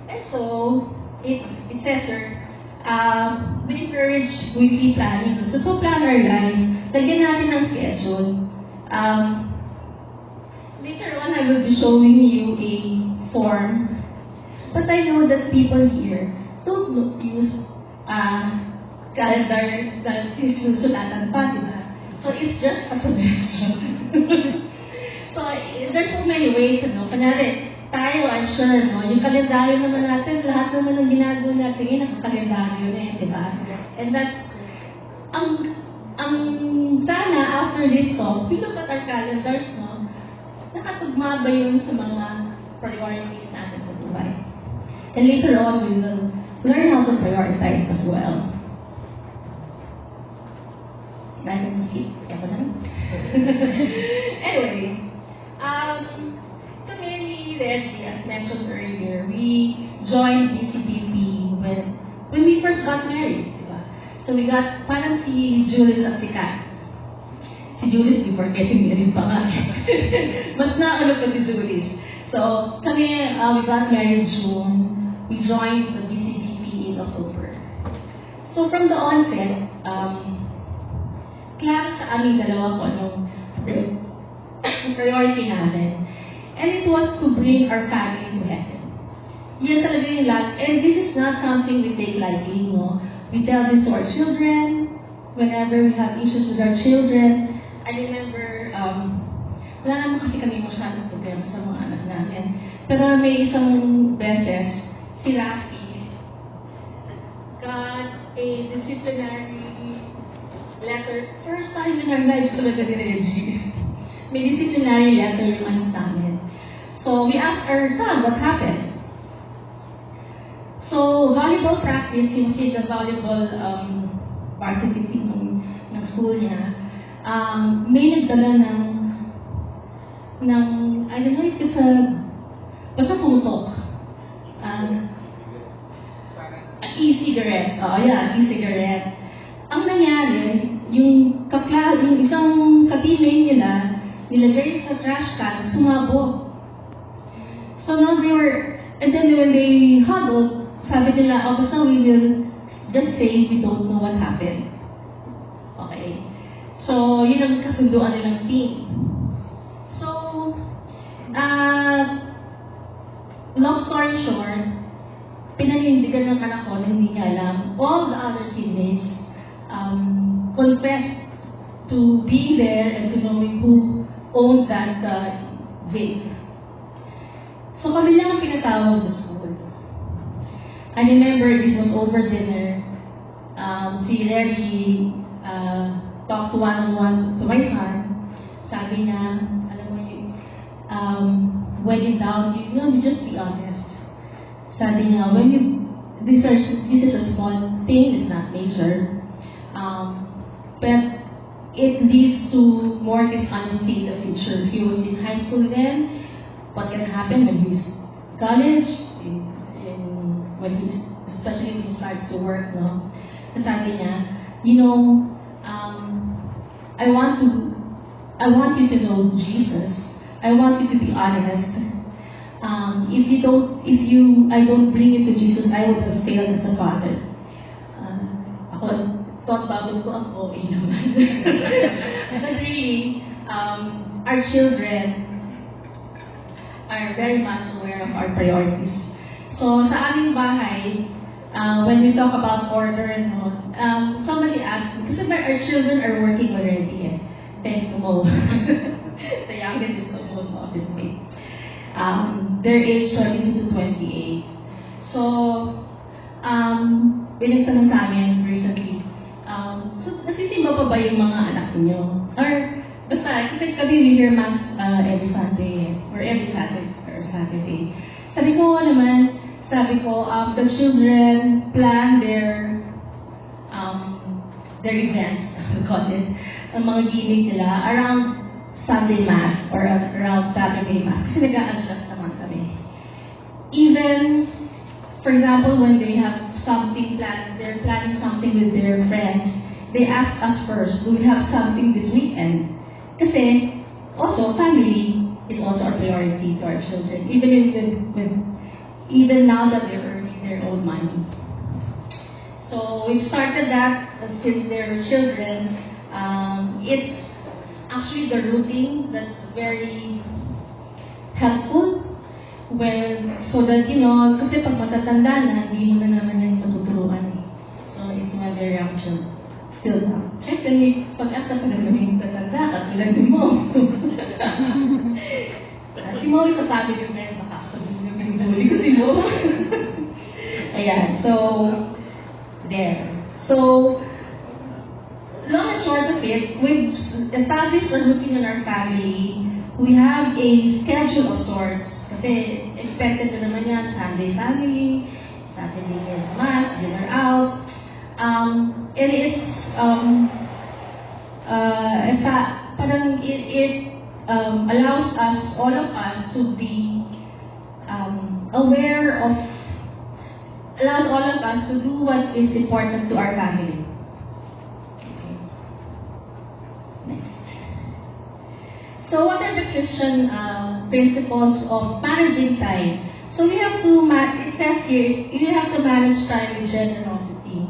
And so, it says here, we encourage weekly planning. So, to plan our lives, lagyan natin ng schedule. Later on, I will be showing you a form. But I know that people here don't use calendar that is susulatan pa, di ba? So it's just a suggestion. So there's so many ways, ano. Kanyari, tayo, I'm sure, no, yung kalendaryo naman natin, lahat naman ng ginagawa natin yun, nakalendaryo na yun, di ba? And that's, sana after this talk, we look at our calendars, no, nakatugma ba yun sa mga priorities natin sa buhay? And later on, we will learn how to prioritize as well. I can skip. Anyway, kami ni Reggie, as mentioned earlier, we joined BCBP when we first got married, diba? So we got, parang si Julius at si Kat. Si Julius, before getting married pa nga. Mas naano pa si Julius. So kami, we got married June. We joined the BCBP in October. So from the onset, class sa aming dalawa kung anong priority natin. And it was to bring our family to heaven. Yan talaga yung last. And this is not something we take lightly, no? We tell this to our children whenever we have issues with our children. I remember, wala naman kasi kami masyadong problema sa mga anak namin. Pero may isang beses, si Rafi got a disciplinary letter. First time in our lives talaga ni Reggie. May disciplinary letter yung anak namin. So we asked our son what happened. So volleyball practice, he was in the volleyball varsity team ng school niya. May nagdala ng I don't know if it's basta pumutok. E-cigarette. E-cigarette. Ang nangyari, yung isang ka-teammate nila, nilagay sa trash can, sumabog. So now and then when they huddled, sabi nila, basta we will just say we don't know what happened. Okay? So, yun ang kasunduan nilang team. So, long story short, pinanindigan ng anak ko na hindi niya alam. All the other teammates confessed to being there and to knowing who owned that vape. So kami lang ang pinatawag sa school. I remember this was over dinner. Si Reggie talked one-on-one to my son. Sabi niya, alam mo yun, when in doubt, you just be honest. Sabi niya, this is a small thing, it's not major. But it leads to more dishonesty in the future. He was in high school then. What can happen when he's college, especially when he starts to work, no? So sabi niya, I want you to know Jesus. I want you to be honest. If I don't bring you to Jesus, I would have failed as a father. Ako, thought babon ko ang OA naman. But really, our children are very much aware of our priorities. So sa aming bahay, when we talk about order and all, somebody asked me, kasi our children are working already, thanks to Mo. The youngest is almost office mate. Their age 22 to 28. So, pinagtanong sa amin recently, so nasisimba pa ba yung mga anak niyo? Or, basta, kasi kami we hear mass every Sunday, or every Saturday. Sabi ko, the children plan their events, we call it, ang mga gimmick nila, around Sunday Mass or around Saturday Mass. Kasi nag-a-adjust naman kami. Even, for example, when they have something planned, they're planning something with their friends, they ask us first, do we have something this weekend? Kasi, also, family is also a priority to our children, even now that they're earning their own money. So, we've started that since they're children. It's actually the routine that's very helpful well, so that, you know, kasi pag matatanda na, hindi mo na naman yan matuturuan eh. So, it's whether you actually still now. Siyempre, may pag-asa pag maging tatanda, katulad ni Mo. Si Mo, sa sabi ko ngayon, nakakasabi niyo, pinuli ko si Mo. Ayan, so, there. So, long and short of it, we've established a routine in our family. We have a schedule of sorts. Kasi expected na naman yan, Sunday family, Saturday mass, dinner out. And it's, parang it allows us, all of us, to be aware of, allows all of us to do what is important to our family. Okay. Next. So what are the Christian principles of managing time? So we have to, it says here, you have to manage time with generosity.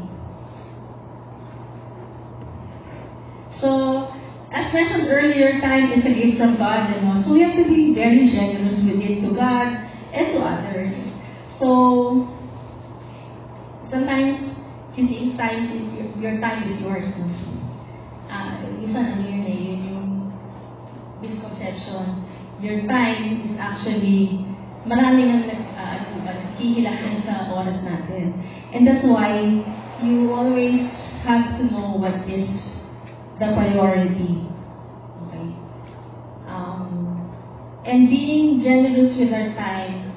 So, as mentioned earlier, time is a gift from God, you know, so we have to be very generous with it to God and to others. So, sometimes you think time, your time is yours. No? Minsan ano yun eh, yun yung misconception. Your time is actually, maraming ang hihilahin sa oras natin. And that's why you always have to know what is the priority. Okay? And being generous with our time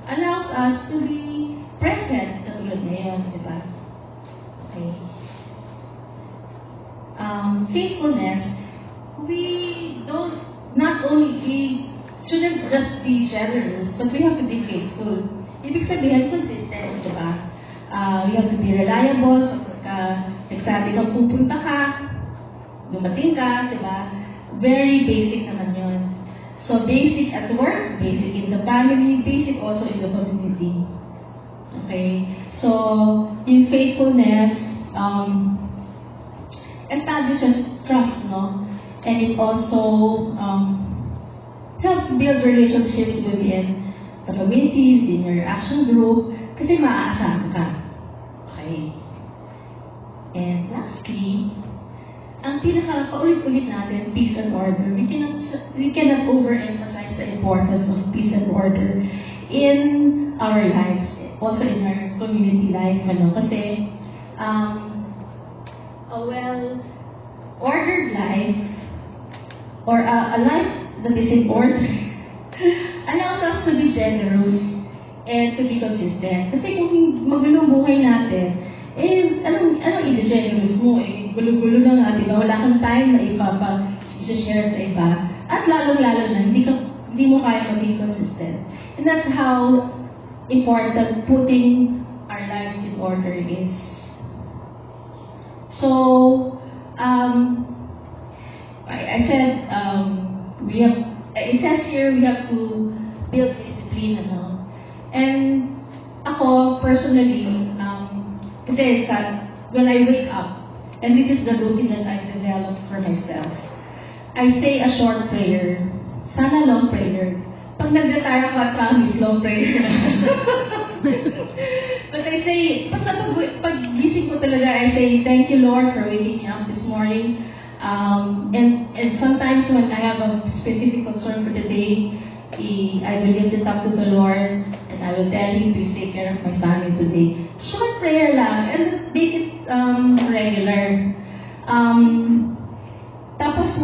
allows us to be present, katulad ngayon, di ba? Okay. Faithfulness, we don't, not only, we shouldn't just be generous, but we have to be faithful. Ibig sabihin, consistent, di ba? We have to be reliable. Kapag nagsabi kang pupunta ka, dumating ka, di ba? Very basic naman yun. So, basic at work, basic in the family, basic also in the community. Okay? So, in faithfulness, establishes trust, no? And it also helps build relationships within the community, within your action group, kasi maaasahan ka. Okay? And lastly, ang pinaka-paulit-ulit natin, peace and order. We cannot overemphasize the importance of peace and order in our lives, also in our community life, ano? Kasi, a well-ordered life, or a life that is in order, allows us to be generous and to be consistent. Kasi kung magulong buhay natin, anong i-generous mo? Gulo-gulo na nga, di ba? Wala kang time na ipapa-share sa iba. At lalong-lalo na, hindi mo kaya maging consistent. And that's how important putting our lives in order is. So, I said, it says here we have to build discipline, ano? And ako, personally, kasi when I wake up, and this is the routine that I've developed for myself, I say a short prayer. Sana long prayer. Pag nag-retire ako, I promise, long prayer. But I say, basta pag gising ko talaga, I say, thank you, Lord, for waking me up this morning. And sometimes when I have a specific concern for the day, I will lift it up to the Lord, and I will tell Him, please take care of my family today. Short prayer lang, and make it regular. Tapos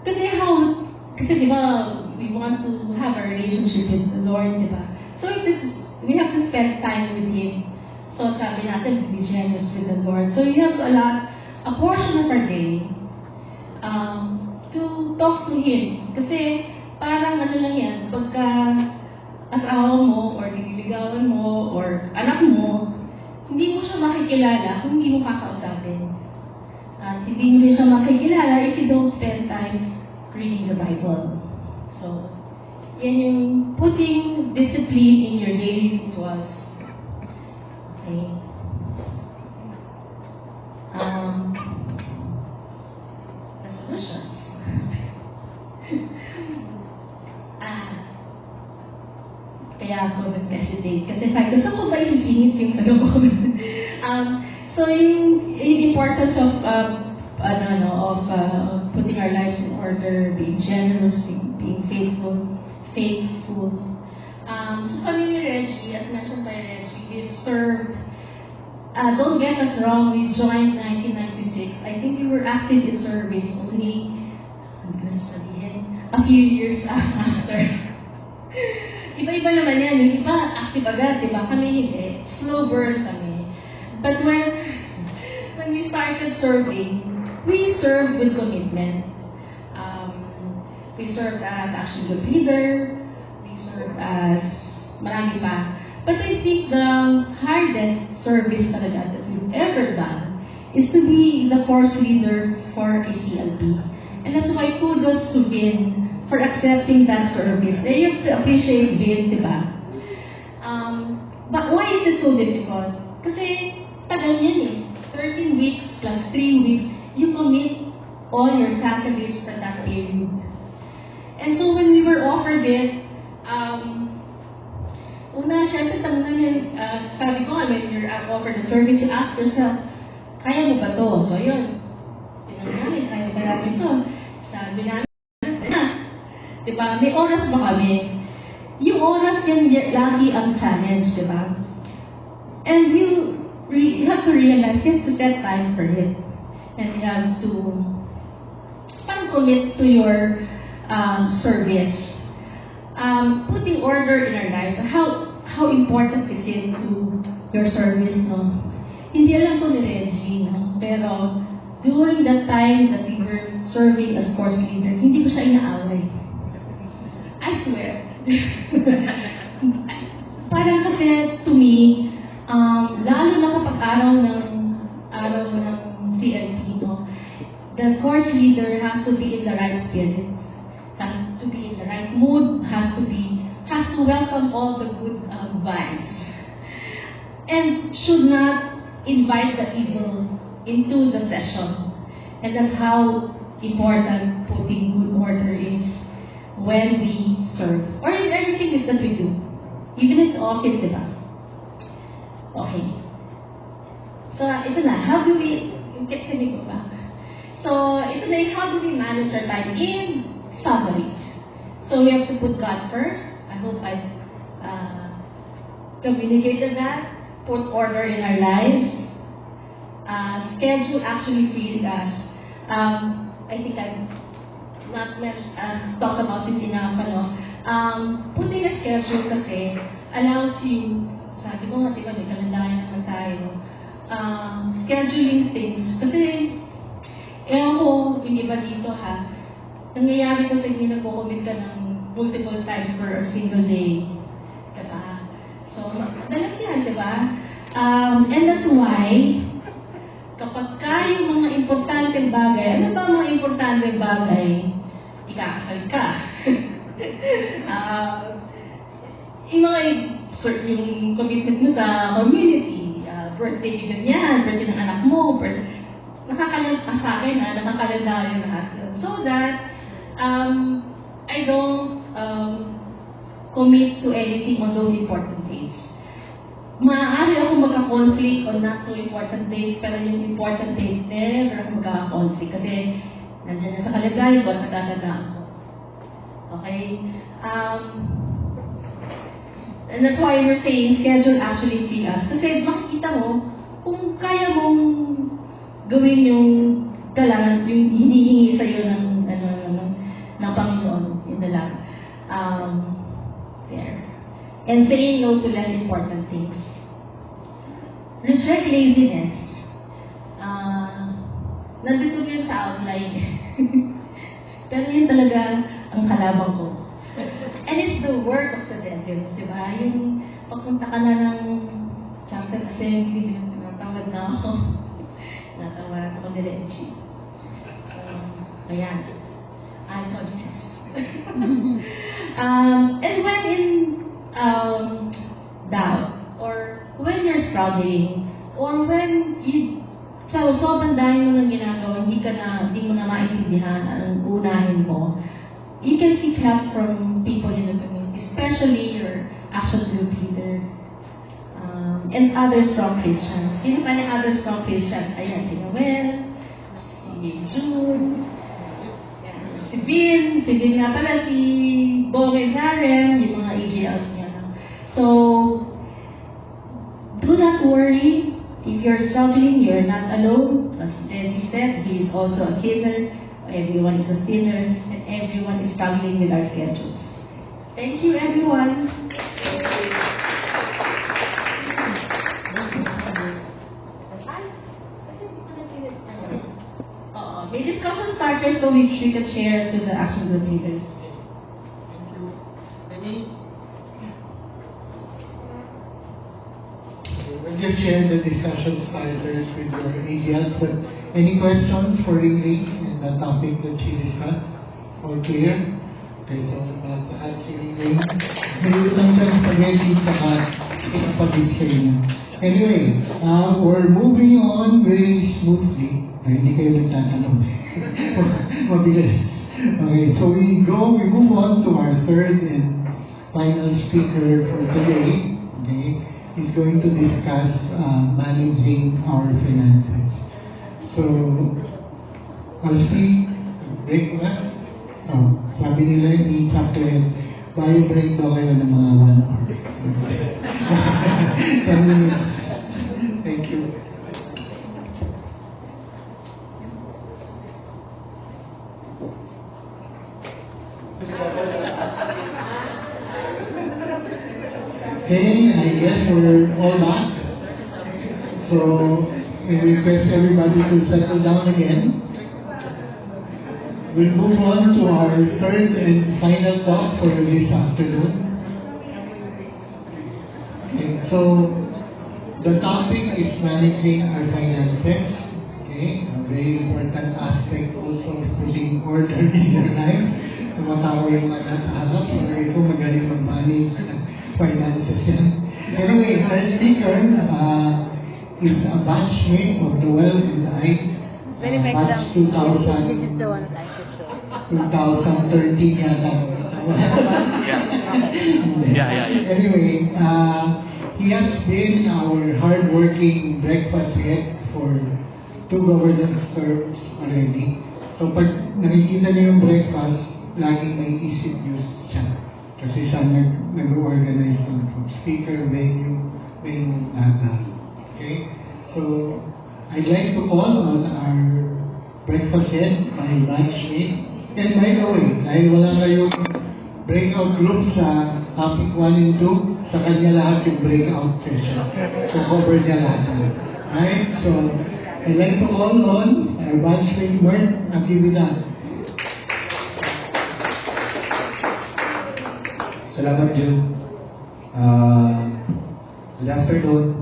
kasi di ba, we want to have a relationship with the Lord, di ba? So we have to spend time with Him. So sabi natin, be generous with the Lord. So you have to allot a portion of our day to talk to Him. Kasi parang ano lang yan, pagka asawa mo, or nililigawan mo, or anak mo, hindi mo siya makikilala kung hindi mo kakausapin. At hindi mo siya makikilala if you don't spend time reading the Bible. So, yan yung putting discipline in your daily rituals. Okay? Resolutions. Kaya ako nag-hesitate. Kasi sabi ko, saan ko ba isisingit yung ano ko? So yung importance of putting our lives in order, being generous, being faithful. So kami ni Reggie, as mentioned by Reggie, we've served. Don't get us wrong, we joined 1996. I think we were active in service only, a few years after. Iba-iba naman yan. Yung iba, active agad, di ba? Kami hindi. Slow burn kami. But when we started serving, we served with commitment. We served as action group leader. We served as marami pa. But I think the hardest service talaga that we've ever done is to be the course leader for a CLP. And that's why kudos to Vin for accepting that service. And you have to appreciate Vin, di ba? But why is it so difficult? Kasi tagal yan eh. 13 weeks plus 3 weeks, you commit all your Saturdays for that period. And so when we were offered it, una, syempre, tanong namin, sabi ko, when you're offered the service, you ask yourself, kaya mo ba to? So yun, tinanong namin, kaya ba namin to? Sabi namin, diba, may oras ba kami? Yung oras yan lagi ang challenge, diba? And you have to realize, you have to set time for it. And you have to commit to your service. Putting order in our lives, how important is it to your service, no? Hindi alam ko ni Reggie, no? Pero during the time that we were serving as course leader, hindi ko siya inaaway. I swear. Parang kasi, to me, lalo na kapag araw ng CLP, no? The course leader has to be in the right spirit, has to be in the right mood, has to welcome all the good vibes, and should not invite the evil into the session. And that's how important putting good order is when we serve, or in everything that we do, even in the office, diba? Okay. So, ito na. How do we, can we go back? So, ito na, how do we manage our time? In summary. So, we have to put God first. I hope I've communicated that. Put order in our lives. Schedule actually frees us. I think I've not much talked about this enough, putting a schedule kasi allows you, sabi ko nga, diba, may kalendaryo naman tayo, scheduling things, kasi, ewan ko, yung iba dito ha, nangyayari kasi hindi nagko-commit ka ng multiple times for a single day, diba? So, madalas yan, diba? And that's why, kapag yung mga importanteng bagay, ano ba ang mga importanteng bagay? Ikakasal ka. Yung commitment mo sa community, birthday ganyan, birthday ng anak mo, sa akin, nakakalendaryo lahat yun. So that, I don't commit to anything on those important days. Maaari ako magka-conflict on not so important days, pero yung important days, never ako magka-conflict. Kasi, nandiyan na sa kalendaryo ko at natatagaan ko. Okay? And that's why we're saying schedule actually free us. Kasi makikita mo, kung kaya mong gawin yung kailangan, yung hinihingi sa'yo ng Panginoon, yun na lang. There. And saying no to less important things. Reject laziness. Nandito yun sa outline. Pero yun talaga ang kalabang ko. And it's the work of the devil, di ba? Yung pagpunta ka na ng chapter assembly, natawad na ako. Natawad ako ni Reggie. So, ayan. I confess. And when in doubt, or when you're struggling, or when sobrang dahil mo nang ginagawa, hindi mo na maintindihan ang unahin mo, you can seek help from people in the community, especially your action Action Group leader, and other strong Christians. Sino pa yung other strong Christians? Ayan, si Noel, si Jude, si Vin nga pala, si Bong and Karen, yung mga AGLs niya. So, do not worry. If you're struggling, you're not alone. As Reggie said, he is also a sinner. Everyone is a sinner, and everyone is struggling with our schedules. Thank you, everyone. May discussion starters so which we can share to the action group leaders. We'll just share the discussion starters with your AGLs, but any questions for Ringling in the topic that she discussed? All clear? Okay, so lahat si Ringling. May utang siya spaghetti tsaka pinapabig sa inyo. Anyway, we're moving on very smoothly. Ay, hindi kayo nagtatanong. Mabilis. Okay, so we move on to our third and final speaker for today. Okay, he's going to discuss managing our finances. So, I'll speak, break ba? So, sabi nila ni Chaplain, bio break daw kayo ng mga 1 hour. 10 minutes. Thank you. Okay, I guess we're all back. So, we request everybody to settle down again. We'll move on to our third and final talk for this afternoon. Okay, so the topic is managing our finances. Okay, a very important aspect also of putting order in your life. Tumatawa yung mga nasa harap, okay, ko magaling mag-manage finances yan. Anyway, our speaker is a batchmate of Noel and I. Batch 2013 yata. Yeah. Anyway, he has been our hard-working breakfast head for 2 governance terms already. So pag nakikita niyo yung breakfast, laging may isip news siya. Kasi siya nag-organize ng speaker, venue, lahat. Okay? So, I'd like to call on our breakfast head, my batchmate. And by the way, dahil wala kayong breakout group sa topic 1 and 2, sa kanya lahat yung breakout session. So, cover niya lahat. Right? So, I'd like to call on our batchmate, Mert Natividad. Salamat, Jun. Good afternoon.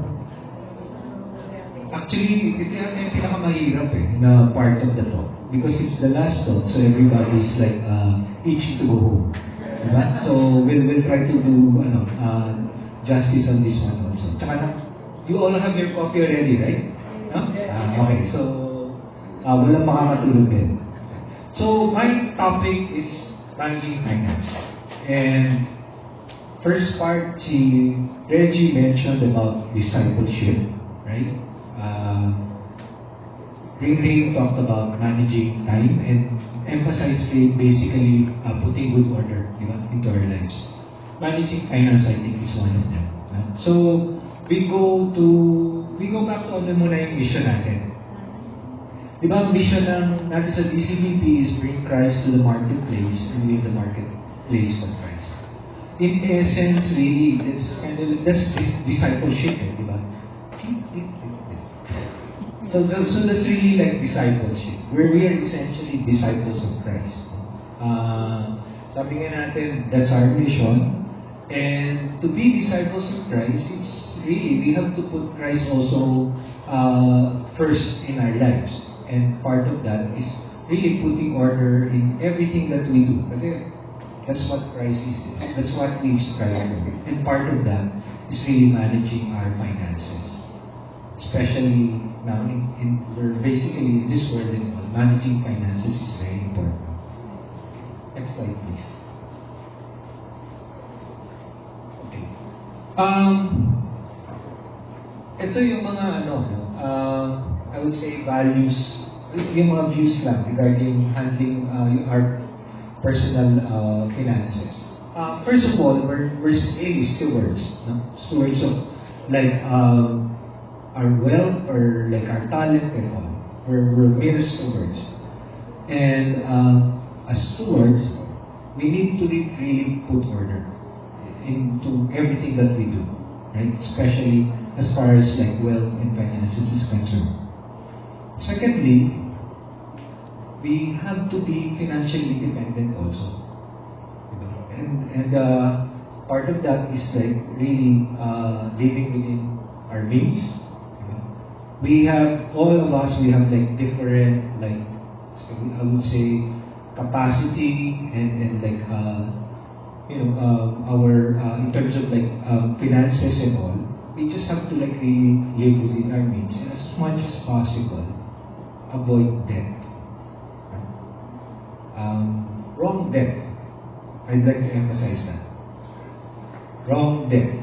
Actually, ito yung pinakamahirap na part of the talk. Because it's the last talk, so everybody's like itching to go home. Diba? So, we'll try to do justice on this one also. Tsaka, you all have your coffee already, right? No? Okay, so, walang makakatulog din. So, my topic is managing finance. And first part, Reggie mentioned about discipleship, right? Ring talked about managing time and emphasized basically putting good order, into our lives. Managing finance, I think, is one of them. So we go back to muna yung mission natin. Ang vision natin sa DCBP is bring Christ to the marketplace and leave the marketplace for Christ. In essence, really, that's discipleship, diba? So that's really like discipleship, where we are essentially disciples of Christ. Sabi nga natin, that's our mission. And to be disciples of Christ, it's really, we have to put Christ also first in our lives. And part of that is really putting order in everything that we do. Kasi that's what Christ is. That's what we strive for. And part of that is really managing our finances. Especially now, we're basically in this world, managing finances is very important. Next slide, please. Okay. Ito yung mga I would say values, yung mga views lang regarding handling our personal finances. First of all, we're really stewards, no? Stewards of like our wealth or like our talent and all. We're mere stewards. And as stewards, we need to really put order into everything that we do, right? Especially as far as like wealth and finances is concerned. Secondly, we have to be financially independent also. And part of that is like really living within our means. We have, all of us, we have like different, like, so I would say, capacity and like, our, in terms of like finances and all, we just have to like really live within our means and as much as possible, avoid debt. Wrong debt. I'd like to emphasize that. Wrong debt.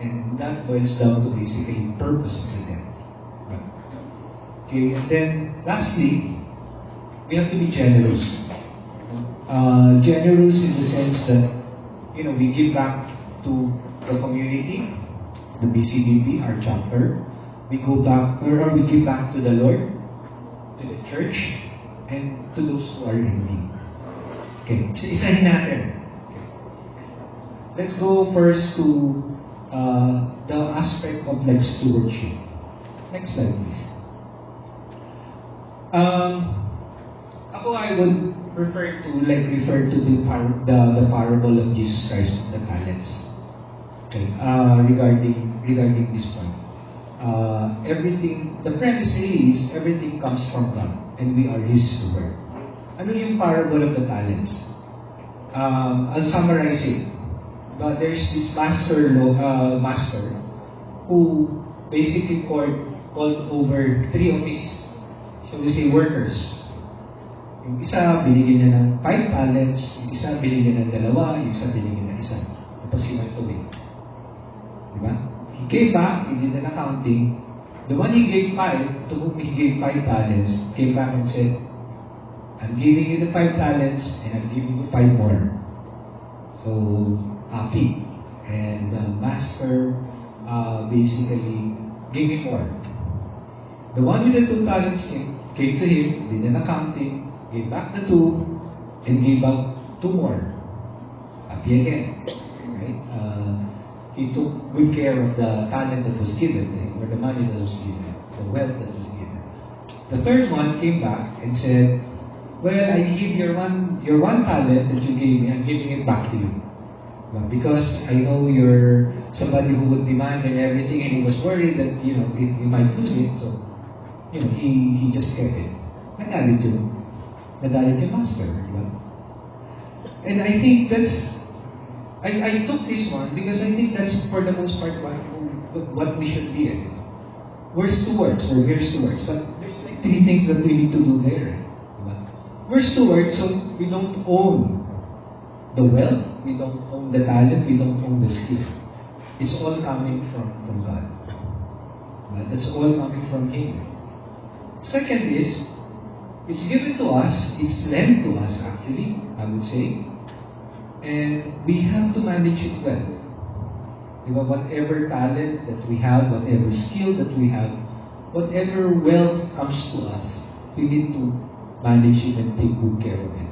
And that boils down to basically purposeful debt. Okay, and then lastly, we have to be generous. Generous in the sense that, we give back to the community, the BCBP, our chapter. We go back, or we give back to the Lord, to the church, and to those who are in need. Okay, so isahin natin. Okay. Let's go first to the aspect of like stewardship. Next slide, please. Ako, I would refer to the parable of Jesus Christ of the talents. Okay, regarding this point. Everything, the premise really is everything comes from God and we are His steward. Ano yung parable of the talents? I'll summarize it. But there's this master who basically called over 3 of his, shall we say, workers. Yung isa, binigyan niya ng 5 talents. Yung isa, binigyan ng 2. Yung isa, binigyan ng 1. Tapos kinagtuwing. Diba? He gave back, he did an accounting. The one he gave 5, to whom he gave 5 talents, came back and said, I'm giving you the 5 talents and I'm giving you 5 more. So, happy. And the master basically gave him more. The one with the 2 talents came to him, did an accounting, gave back the 2, and gave out 2 more. Happy again. Right? He took good care of the talent that was given, or the money that was given, the wealth that was given. The third one came back and said, well, I give your one talent that you gave me, I'm giving it back to you. But because I know you're somebody who would demand and everything, and he was worried that, he might lose it, so, he just kept it. Nagalit yung master. Diba? And I think that's, I took this one because I think that's for the most part what we should be. We're stewards, we're mere stewards, but there's like 3 things that we need to do there. We're stewards, so we don't own the wealth, we don't own the talent, we don't own the skill. It's all coming from God. It's all coming from Him. Second is, it's given to us, it's lent to us actually, I would say, and we have to manage it well. Whatever talent that we have, whatever skill that we have, whatever wealth comes to us, we need to manage it and take good care of it.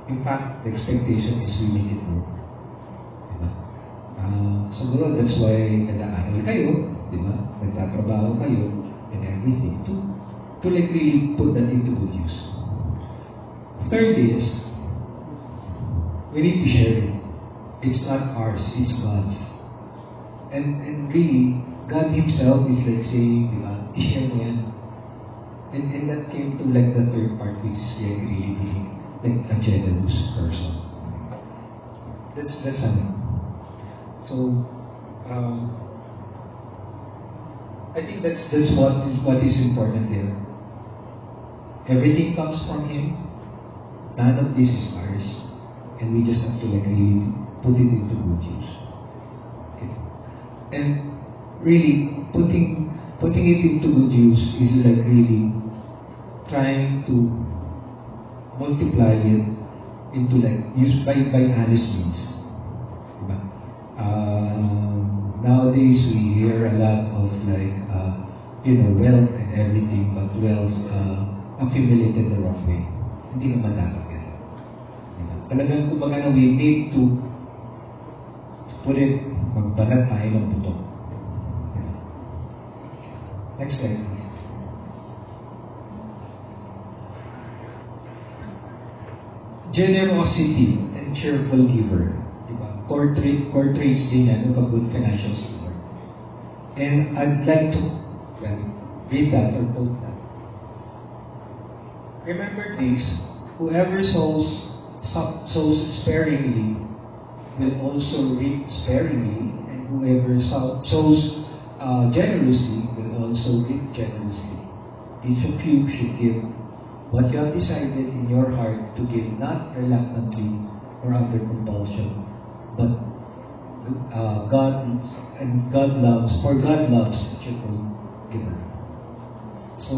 In fact, the expectation is we make it work. Diba? Siguro that's why nag-aaral kayo, diba? Nagtatrabaho kayo, and everything to like really put that into good use. Third is, we need to share it. It's not ours, it's God's. And really, God Himself is like saying, diba, i-share mo yan. And that came to like the third part, which is like really being like a generous person. That's something. So, I think that's what is important there. Everything comes from Him. None of this is ours, and we just have to like really put it into good use. Okay. And really, putting it into good use is like really trying to multiply it into like use by honest means. Diba? Nowadays we hear a lot of like wealth and everything, but wealth accumulated the wrong way. Hindi naman dapat yan. Diba? Talagang kumbaga we need to put it, magbanat tayo ng buto. Diba? Next slide please. Generosity and cheerful giver. Diba? Core traits din yan of a good financial steward. And I'd like to read that or quote that. Remember this, whoever sows sparingly will also reap sparingly, and whoever sows generously will also reap generously. Each of you should give what you have decided in your heart to give, not reluctantly or under compulsion, but God loves a cheerful giver. So,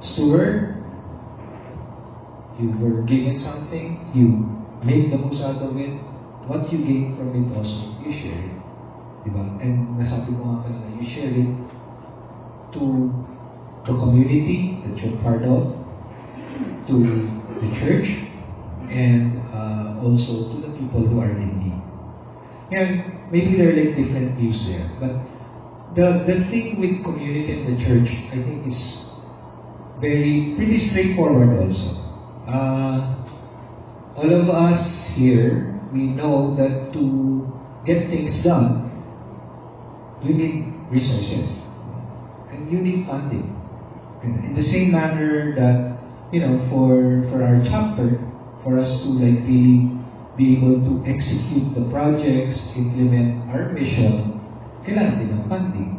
steward, you were given something, you make the most out of it. What you gain from it also, you share it. Diba? And nasabi ko nga kanina, you share it to the community that you're part of, to the church, and also to the people who are in need. And maybe there are like different views there, but the thing with community and the church, I think, is pretty straightforward also. All of us here, we know that to get things done, you need resources and you need funding. In the same manner that, for our chapter, for us to like really be able to execute the projects, implement our mission, kailangan din ng funding.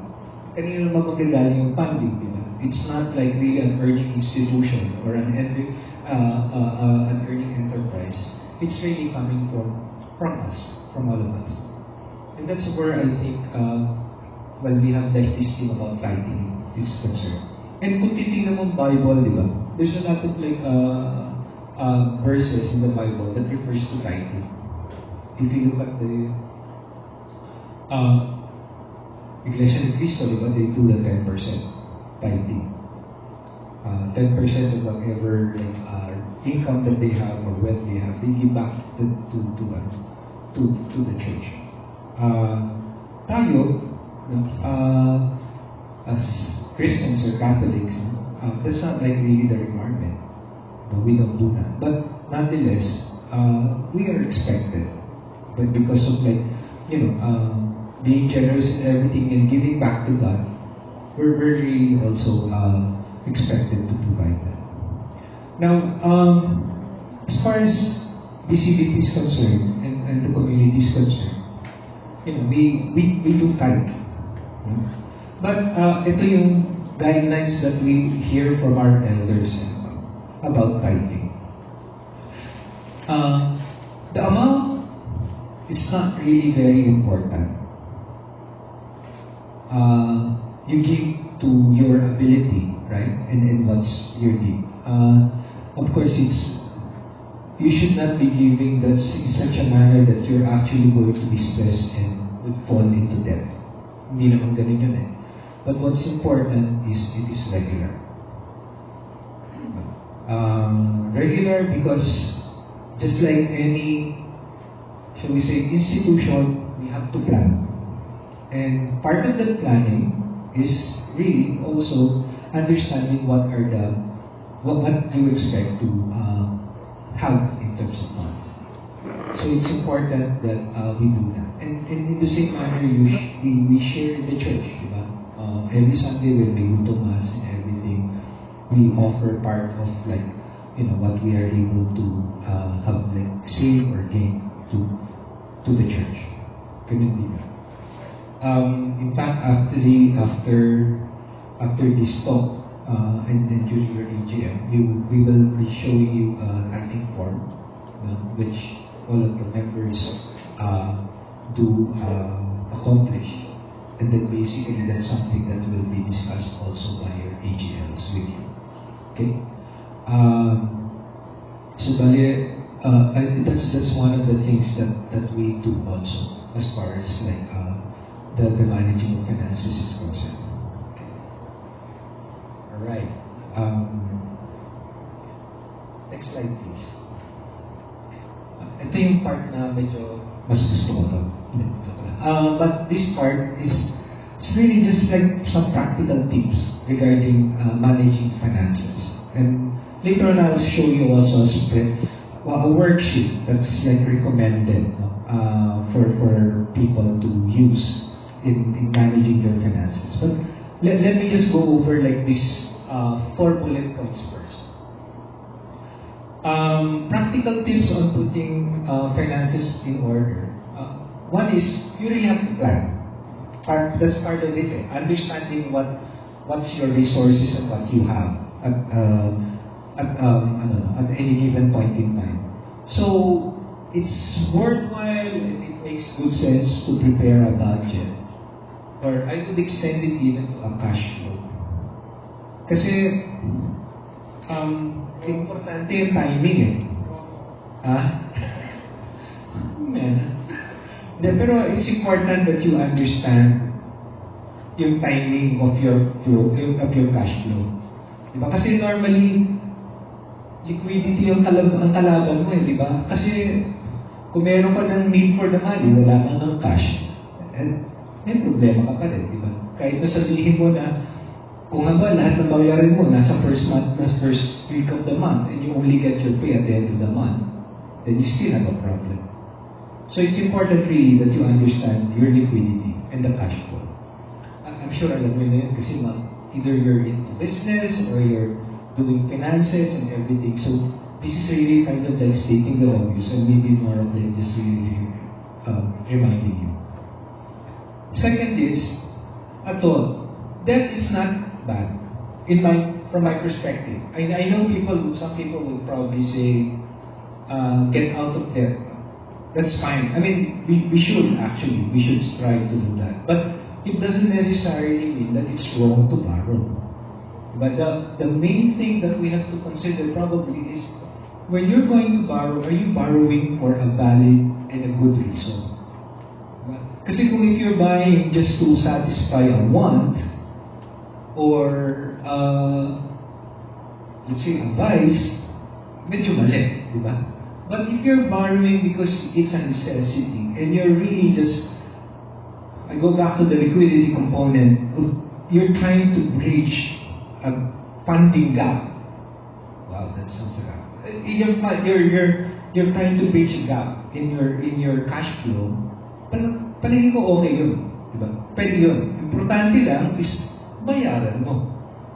Kanino naman magagaling yung funding, diba? It's not like really an earning institution or an earning enterprise. It's really coming from us, from all of us. And that's where I think, we have like this thing about tithing is concerned. And kung titingnan mo Bible, di ba? There's a lot of like verses in the Bible that refers to tithing. If you look at the Iglesia ni Cristo, di ba? They do the 10% tithing. 10% of whatever like income that they have or wealth they have, they give back to the church. Tayo, as Christians or Catholics, that's not like really the requirement. But we don't do that. But nonetheless, we are expected. But because of like, being generous in everything and giving back to God, we're really also expected to provide that. Now, as far as BCBP is concerned and the community is concerned, we do tithe. But ito yung guidelines that we hear from our elders about tithing. The amount is not really very important. You give to your ability, right? And what's your need. Of course, you should not be giving that in such a manner that you're actually going to be stressed and would fall into debt. Hindi naman ganun yun eh. But what's important is it is regular. Regular because just like any, shall we say, institution, we have to plan. And part of that planning is really also understanding what you expect to have in terms of funds. So it's important that we do that. And in the same manner, we share in the church. Diba? Every Sunday when we go to Mass and everything, we offer part of like, what we are able to have like save or gain to the church. Ganun din. In fact, actually, after this talk and during your AGM, we will be showing you a tithing form, which all of the members accomplish. And then basically that's something that will be discussed also by your AGLs with you. Okay? So bali, that's one of the things that we do also as far as like the managing of finances is concerned. Okay. All right. Next slide please. Ito yung part na medyo mas gusto ko to. But this part is it's really just like some practical tips regarding managing finances. And later on, I'll show you also a worksheet that's like recommended for people to use in managing their finances. But let me just go over like this 4 bullet points first. Practical tips on putting finances in order. One is you really have to plan. That's part of it. Understanding what's your resources and what you have at any given point in time. So it's worthwhile and it makes good sense to prepare a budget. Or I would extend it even to a cash flow. Kasi importante yung timing eh. Man. Pero it's important that you understand yung timing of your flow, of your cash flow. Diba? Kasi normally, liquidity ang kalaban mo eh, diba? Kasi kung meron ka ng need for the money, wala kang ng cash, may problema ka pa rin, diba? Kahit na sabihin mo na, kung nga ba lahat ng bayarin mo nasa first week of the month, and you only get your pay at the end of the month, then you still have a problem. So it's important really that you understand your liquidity and the cash flow. I'm sure alam mo na yun kasi either you're into business or you're doing finances and everything. So this is really kind of like stating the obvious and maybe more of like just really reminding you. Second is, debt is not bad from my perspective. I know some people will probably say, get out of debt. That's fine. I mean, we should strive to do that. But it doesn't necessarily mean that it's wrong to borrow. But the main thing that we have to consider probably is, when you're going to borrow, are you borrowing for a valid and a good reason? Kasi kung if you're buying just to satisfy a want, or let's say a vice, medyo mali, di ba? But if you're borrowing because it's a necessity, and you're really just, I go back to the liquidity component, you're trying to bridge a funding gap. Wow, that sounds like you're trying to bridge a gap in your cash flow. Palagi ko okay yun, diba? Pwede yun. Importante lang is bayaran mo.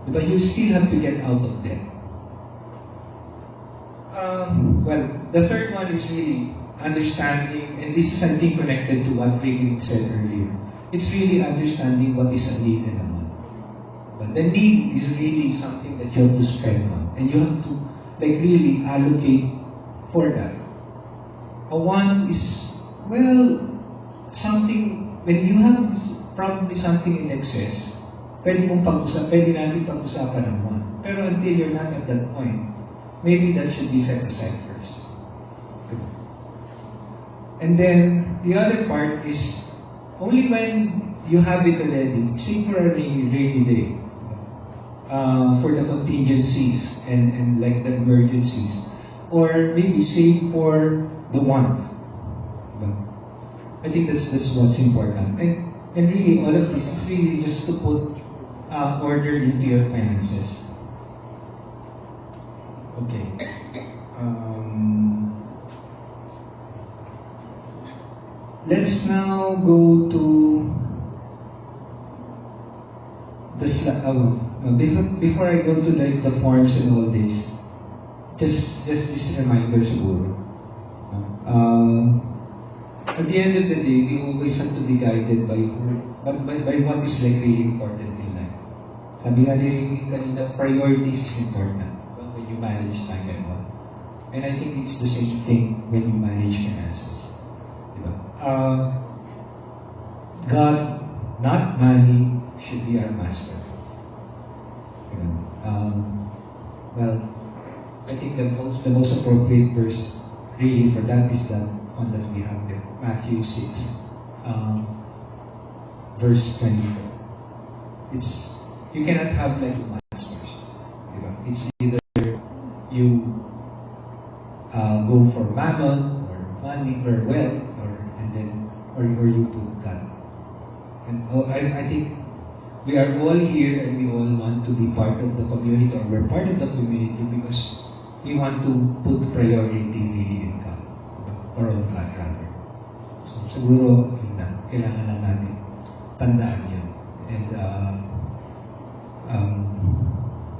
Diba? You still have to get out of debt. Well, the third one is really understanding, and this is I think connected to what Regan said earlier. It's really understanding what is a need and a want. But the need is really something that you have to spend on, and you have to like really allocate for that. A want is, well, something when you have probably something in excess, pwede natin pag-usapan ng want. Pero until you're not at that point, maybe that should be set aside first. And then, the other part is, only when you have it already, save for a rainy day, for the contingencies and like the emergencies, or maybe save for the want. I think that's what's important. And really, all of this is really just to put order into your finances. Okay. Let's now go to the before I go to like the forms and all this, just this reminder siguro. At the end of the day, we always have to be guided by what is like really important in life. Sabi nga ni kanina, priorities is important when you manage time and all. And I think it's the same thing when you manage finances. Diba? appropriate verse really for that is that one that we have there, Matthew 6, verse 24. You cannot have like two masters. Diba? It's either you go for mammon or money or wealth, or you put God. And I think we are all here and we all want to be part of the community, or we're part of the community because we want to put priority really in God, or on God rather. So siguro yun na, kailangan lang natin tandaan yun. And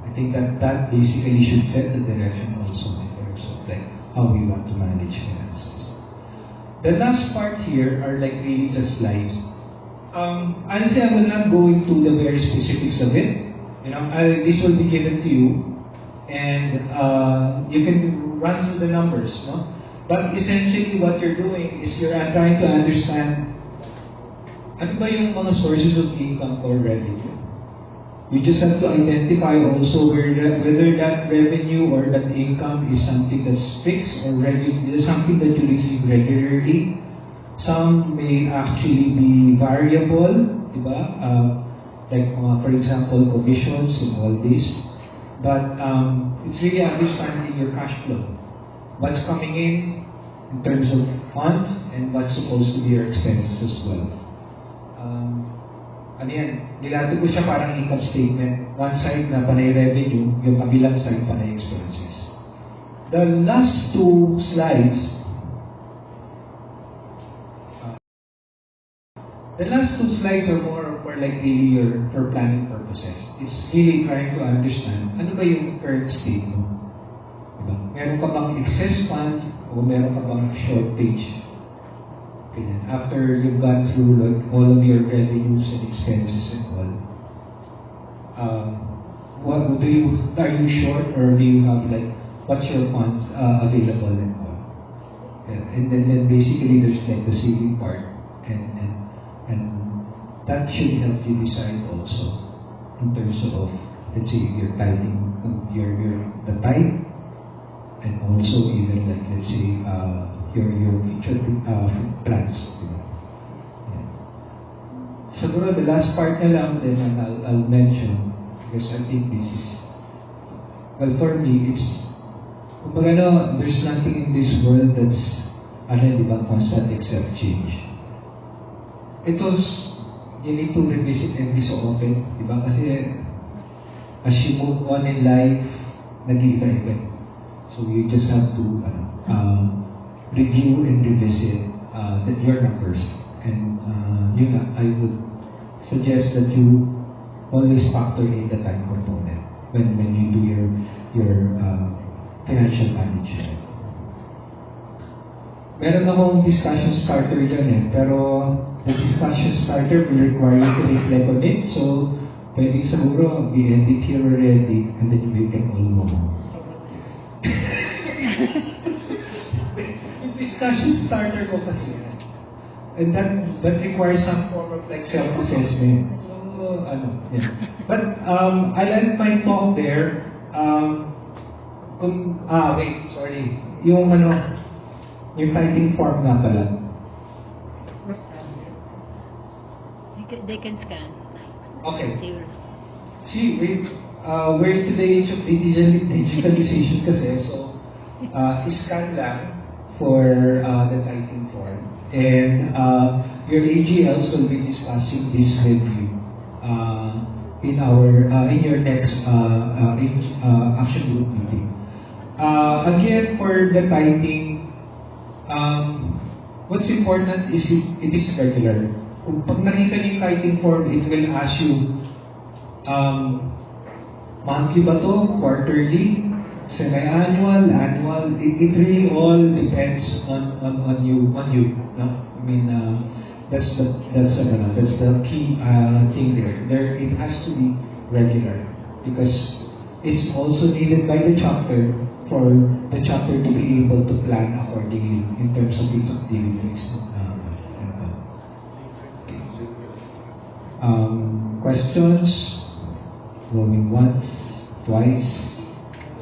I think that basically should set the direction also in terms of like how we want to manage finances. The last part here are like really just slides. Honestly, I will not go into the very specifics of it. This will be given to you, and you can run through the numbers, no? But essentially, what you're doing is you're trying to understand ano ba yung mga sources of income or revenue. You just have to identify also whether that revenue or that income is something that's fixed or something that you receive regularly. Some may actually be variable, diba? Like for example, commissions and all this. But it's really understanding your cash flow. What's coming in terms of funds and what's supposed to be your expenses as well. Ano yan? Nilato ko siya parang income statement. One side na panay revenue, yung kabilang side panay expenses. The last two slides are more for like really for planning purposes. It's really trying to understand ano ba yung current state mo. Diba? Meron ka bang excess fund o meron ka bang shortage? Okay, then after you've gone through like all of your revenues and expenses and all, are you short, or do you have like what's your funds available and all? Okay. And then basically there's like the saving part, and that should help you decide also in terms of, let's say, your tithing, the tithe, and also even like, let's say, your future plans. Yeah. Siguro the last part na lang then I'll mention, because I think this is, well, for me, it's, kumbaga no, there's nothing in this world that's, di ba, constant except change. It was, you need to revisit every so often, di ba? Kasi as you move on in life, nag-iiba-iba. So you just have to review and revisit your numbers. And yun nga, I would suggest that you always factor in the time component when you do your financial management. Meron akong discussion starter dyan pero the discussion starter will require you to reflect on it. So, pwedeng siguro we end it here already and then we can all go home. Yung discussion starter ko kasi yan. And that requires some form of like self-assessment. So, yeah. But I'll end my talk there. Wait, sorry. Yung tithing form nga pala. They can scan. Okay. See, we're into the age of digitalization kasi, so scan lang for the tithing form. And your AGLs will be discussing this with you in your next action group meeting. Again, for the tithing, what's important is it is regular. Kung pag nakita niyo yung tithing form, it will ask you, monthly ba to? Quarterly? Semi-annual? Annual? It really all depends on you. No? I mean, that's the key thing there. It has to be regular because it's also needed by the chapter for the chapter to be able to plan accordingly in terms of its activities. Questions? Going once, twice,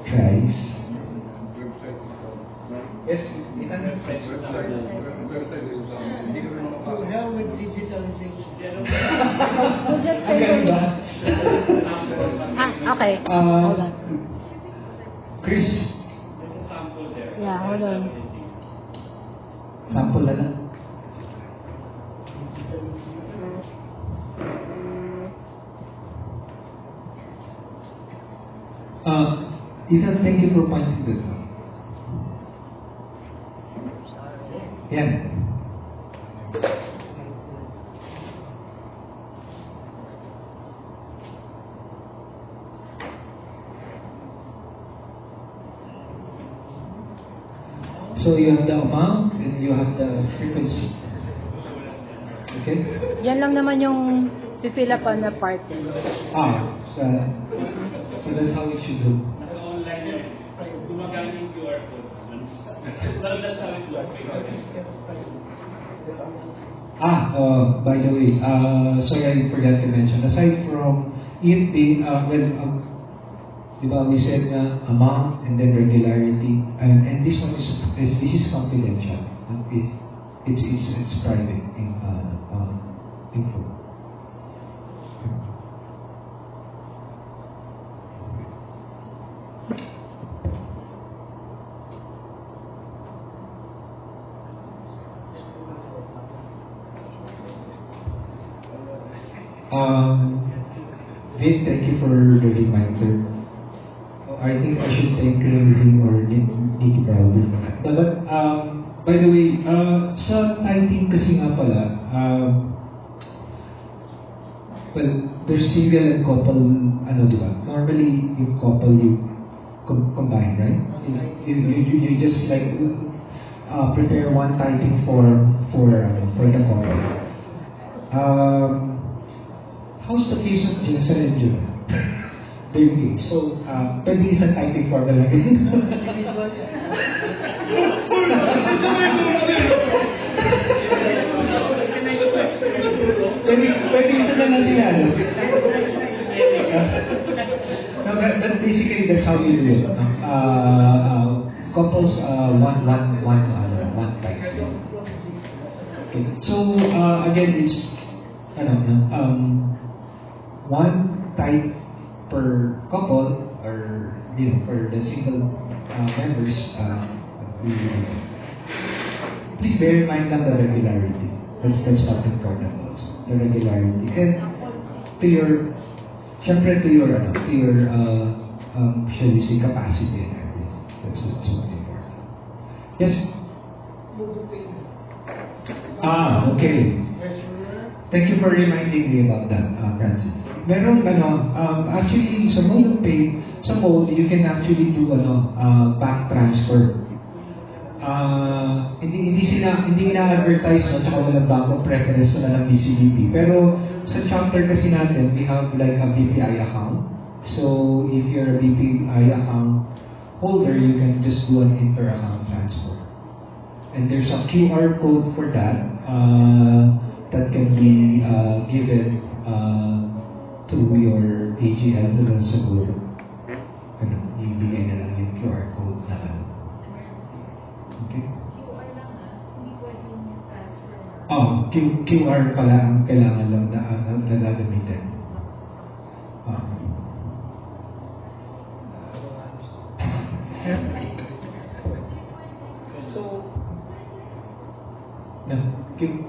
thrice. Okay. Hold on. Chris, Yeah, hold on. sample na lang. Ethan, thank you for pointing that out. Yan. So you have the amount and you have the frequency. Okay? Yan lang naman yung fill up on the part. So that's how it should look. Gumagana yung QR code. That's how it works. By the way, sorry I forgot to mention, aside from it being, di ba we said na amount and then regularity, and this one this is confidential. It's private info. Vin, thank you for the reminder. I think I should thank Ring or Nicky Browder for that. But, by the way, sa typing kasi nga pala, well, there's single and couple, di ba? Normally, yung couple, you combine, right? You just like prepare one typing form for the couple. How's the case of Jensen and June? Very so, pwede isang typing form na lang. pwede isa na lang sila. No, but basically, that's how you do it. Couples, one type. Okay. So, again, it's, one type per couple, or for the single members. Please bear in mind lang the regularity. That's not important also. The regularity and syempre to your shall we say capacity and everything. That's what's important. Yes. Okay. Thank you for reminding me about that, Francis. Meron actually sa mode of pay, sa mode you can actually do back transfer. Hindi na-advertise tsaka walang bank of preference na lang DCBP. Pero sa chapter kasi natin, we have like a BPI account. So if you're a BPI account holder, you can just do an inter-account transfer. And there's a QR code for that that can be given to your AGL siguro. Ibigay na lang yung QR code na okay? QR pala ang kailangan lang na gagamitin.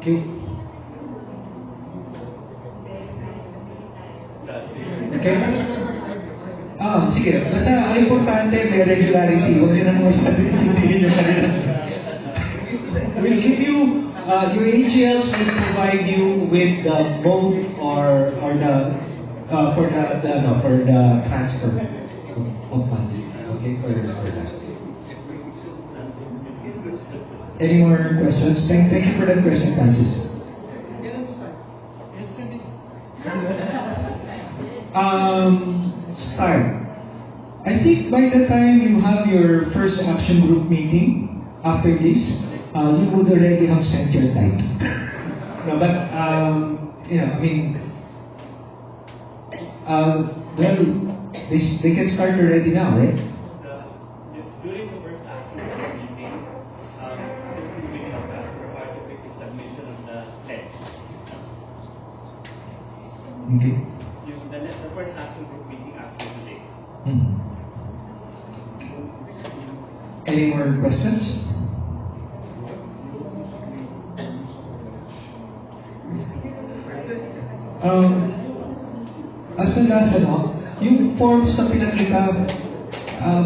Okay? Sige. Basta ang importante may regularity. Huwag nyo na mo sabihin yung kanila. We'll give you, your AGLs will provide you with the mode or the for the transfer of funds. Okay, for that. Any more questions? Thank you for that question, Francis. Start. I think by the time you have your first action group meeting after this, you would already have sent your type. No, but they can start already now, right? During the first action meeting, we discussed required to make the submission of the pledge. Okay. The first action group meeting after today. Any more questions? As a last, yung forms na pinakita,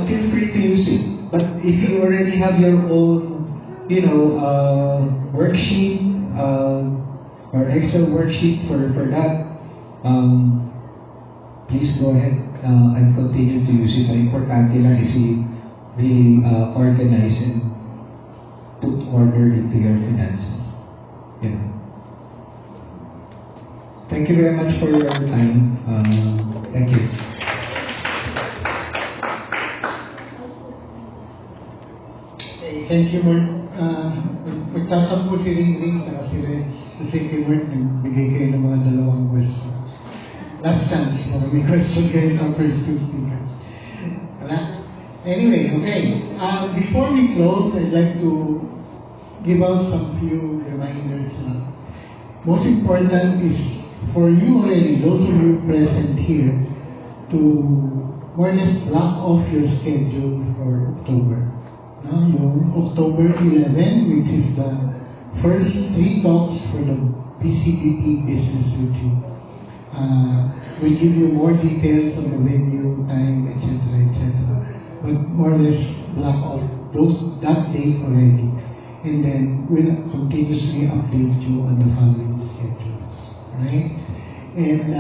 feel free to use it. But if you already have your own, worksheet or Excel worksheet for that, please go ahead and continue to use it. Ang importante lang is really organize and put order into your finances. Thank you very much for your time. Thank you. Okay, thank you, Mark. Magtatampo si Ring para si Ren. Kasi kay Mark, nagbigay kayo ng mga dalawang question. Last chance, may question kayo sa first two speakers. Wala? Anyway, okay. Before we close, I'd like to give out some few reminders. Most important is for you already, those of you present here, to more or less block off your schedule for October. Yung October 11, which is the first 3 talks for the PCBP Business Retreat. We'll give you more details on the venue, time, etc., etc. But more or less block off that date already. And then we'll continuously update you on the following schedules. Right? And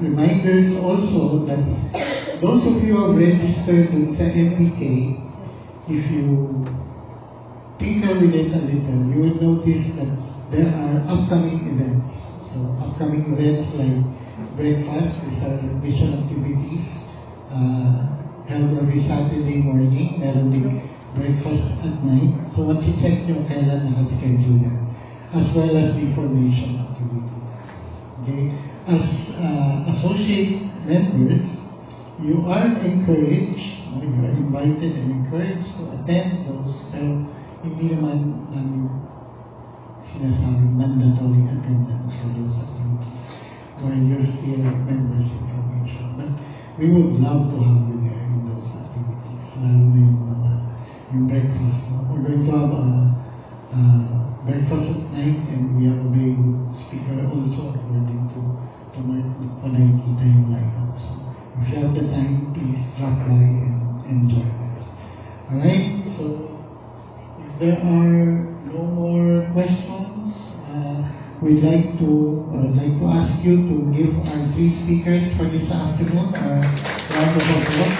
reminders also that those of you who have registered dun sa MPK, if you tinker with it a little, you will notice that there are upcoming events. So upcoming events like breakfast, these are mission activities held every Saturday morning. Meron din breakfast at night. So check nyo kailan naka-schedule yan. As well as the formation activities. Okay? As associate members, you are encouraged, you are invited and encouraged to attend those, pero hindi naman namin sinasabing mandatory attendance for those activities while you're still members information. But we would love to have you there in those activities, lalo na yung breakfast. We're going to have a breakfast at night, and we have a very good speaker also according to nakikita yung lineup. So if you have the time, please drop by and join us. Alright, so if there are no more questions, we'd like to ask you to give our 3 speakers for this afternoon a round of applause.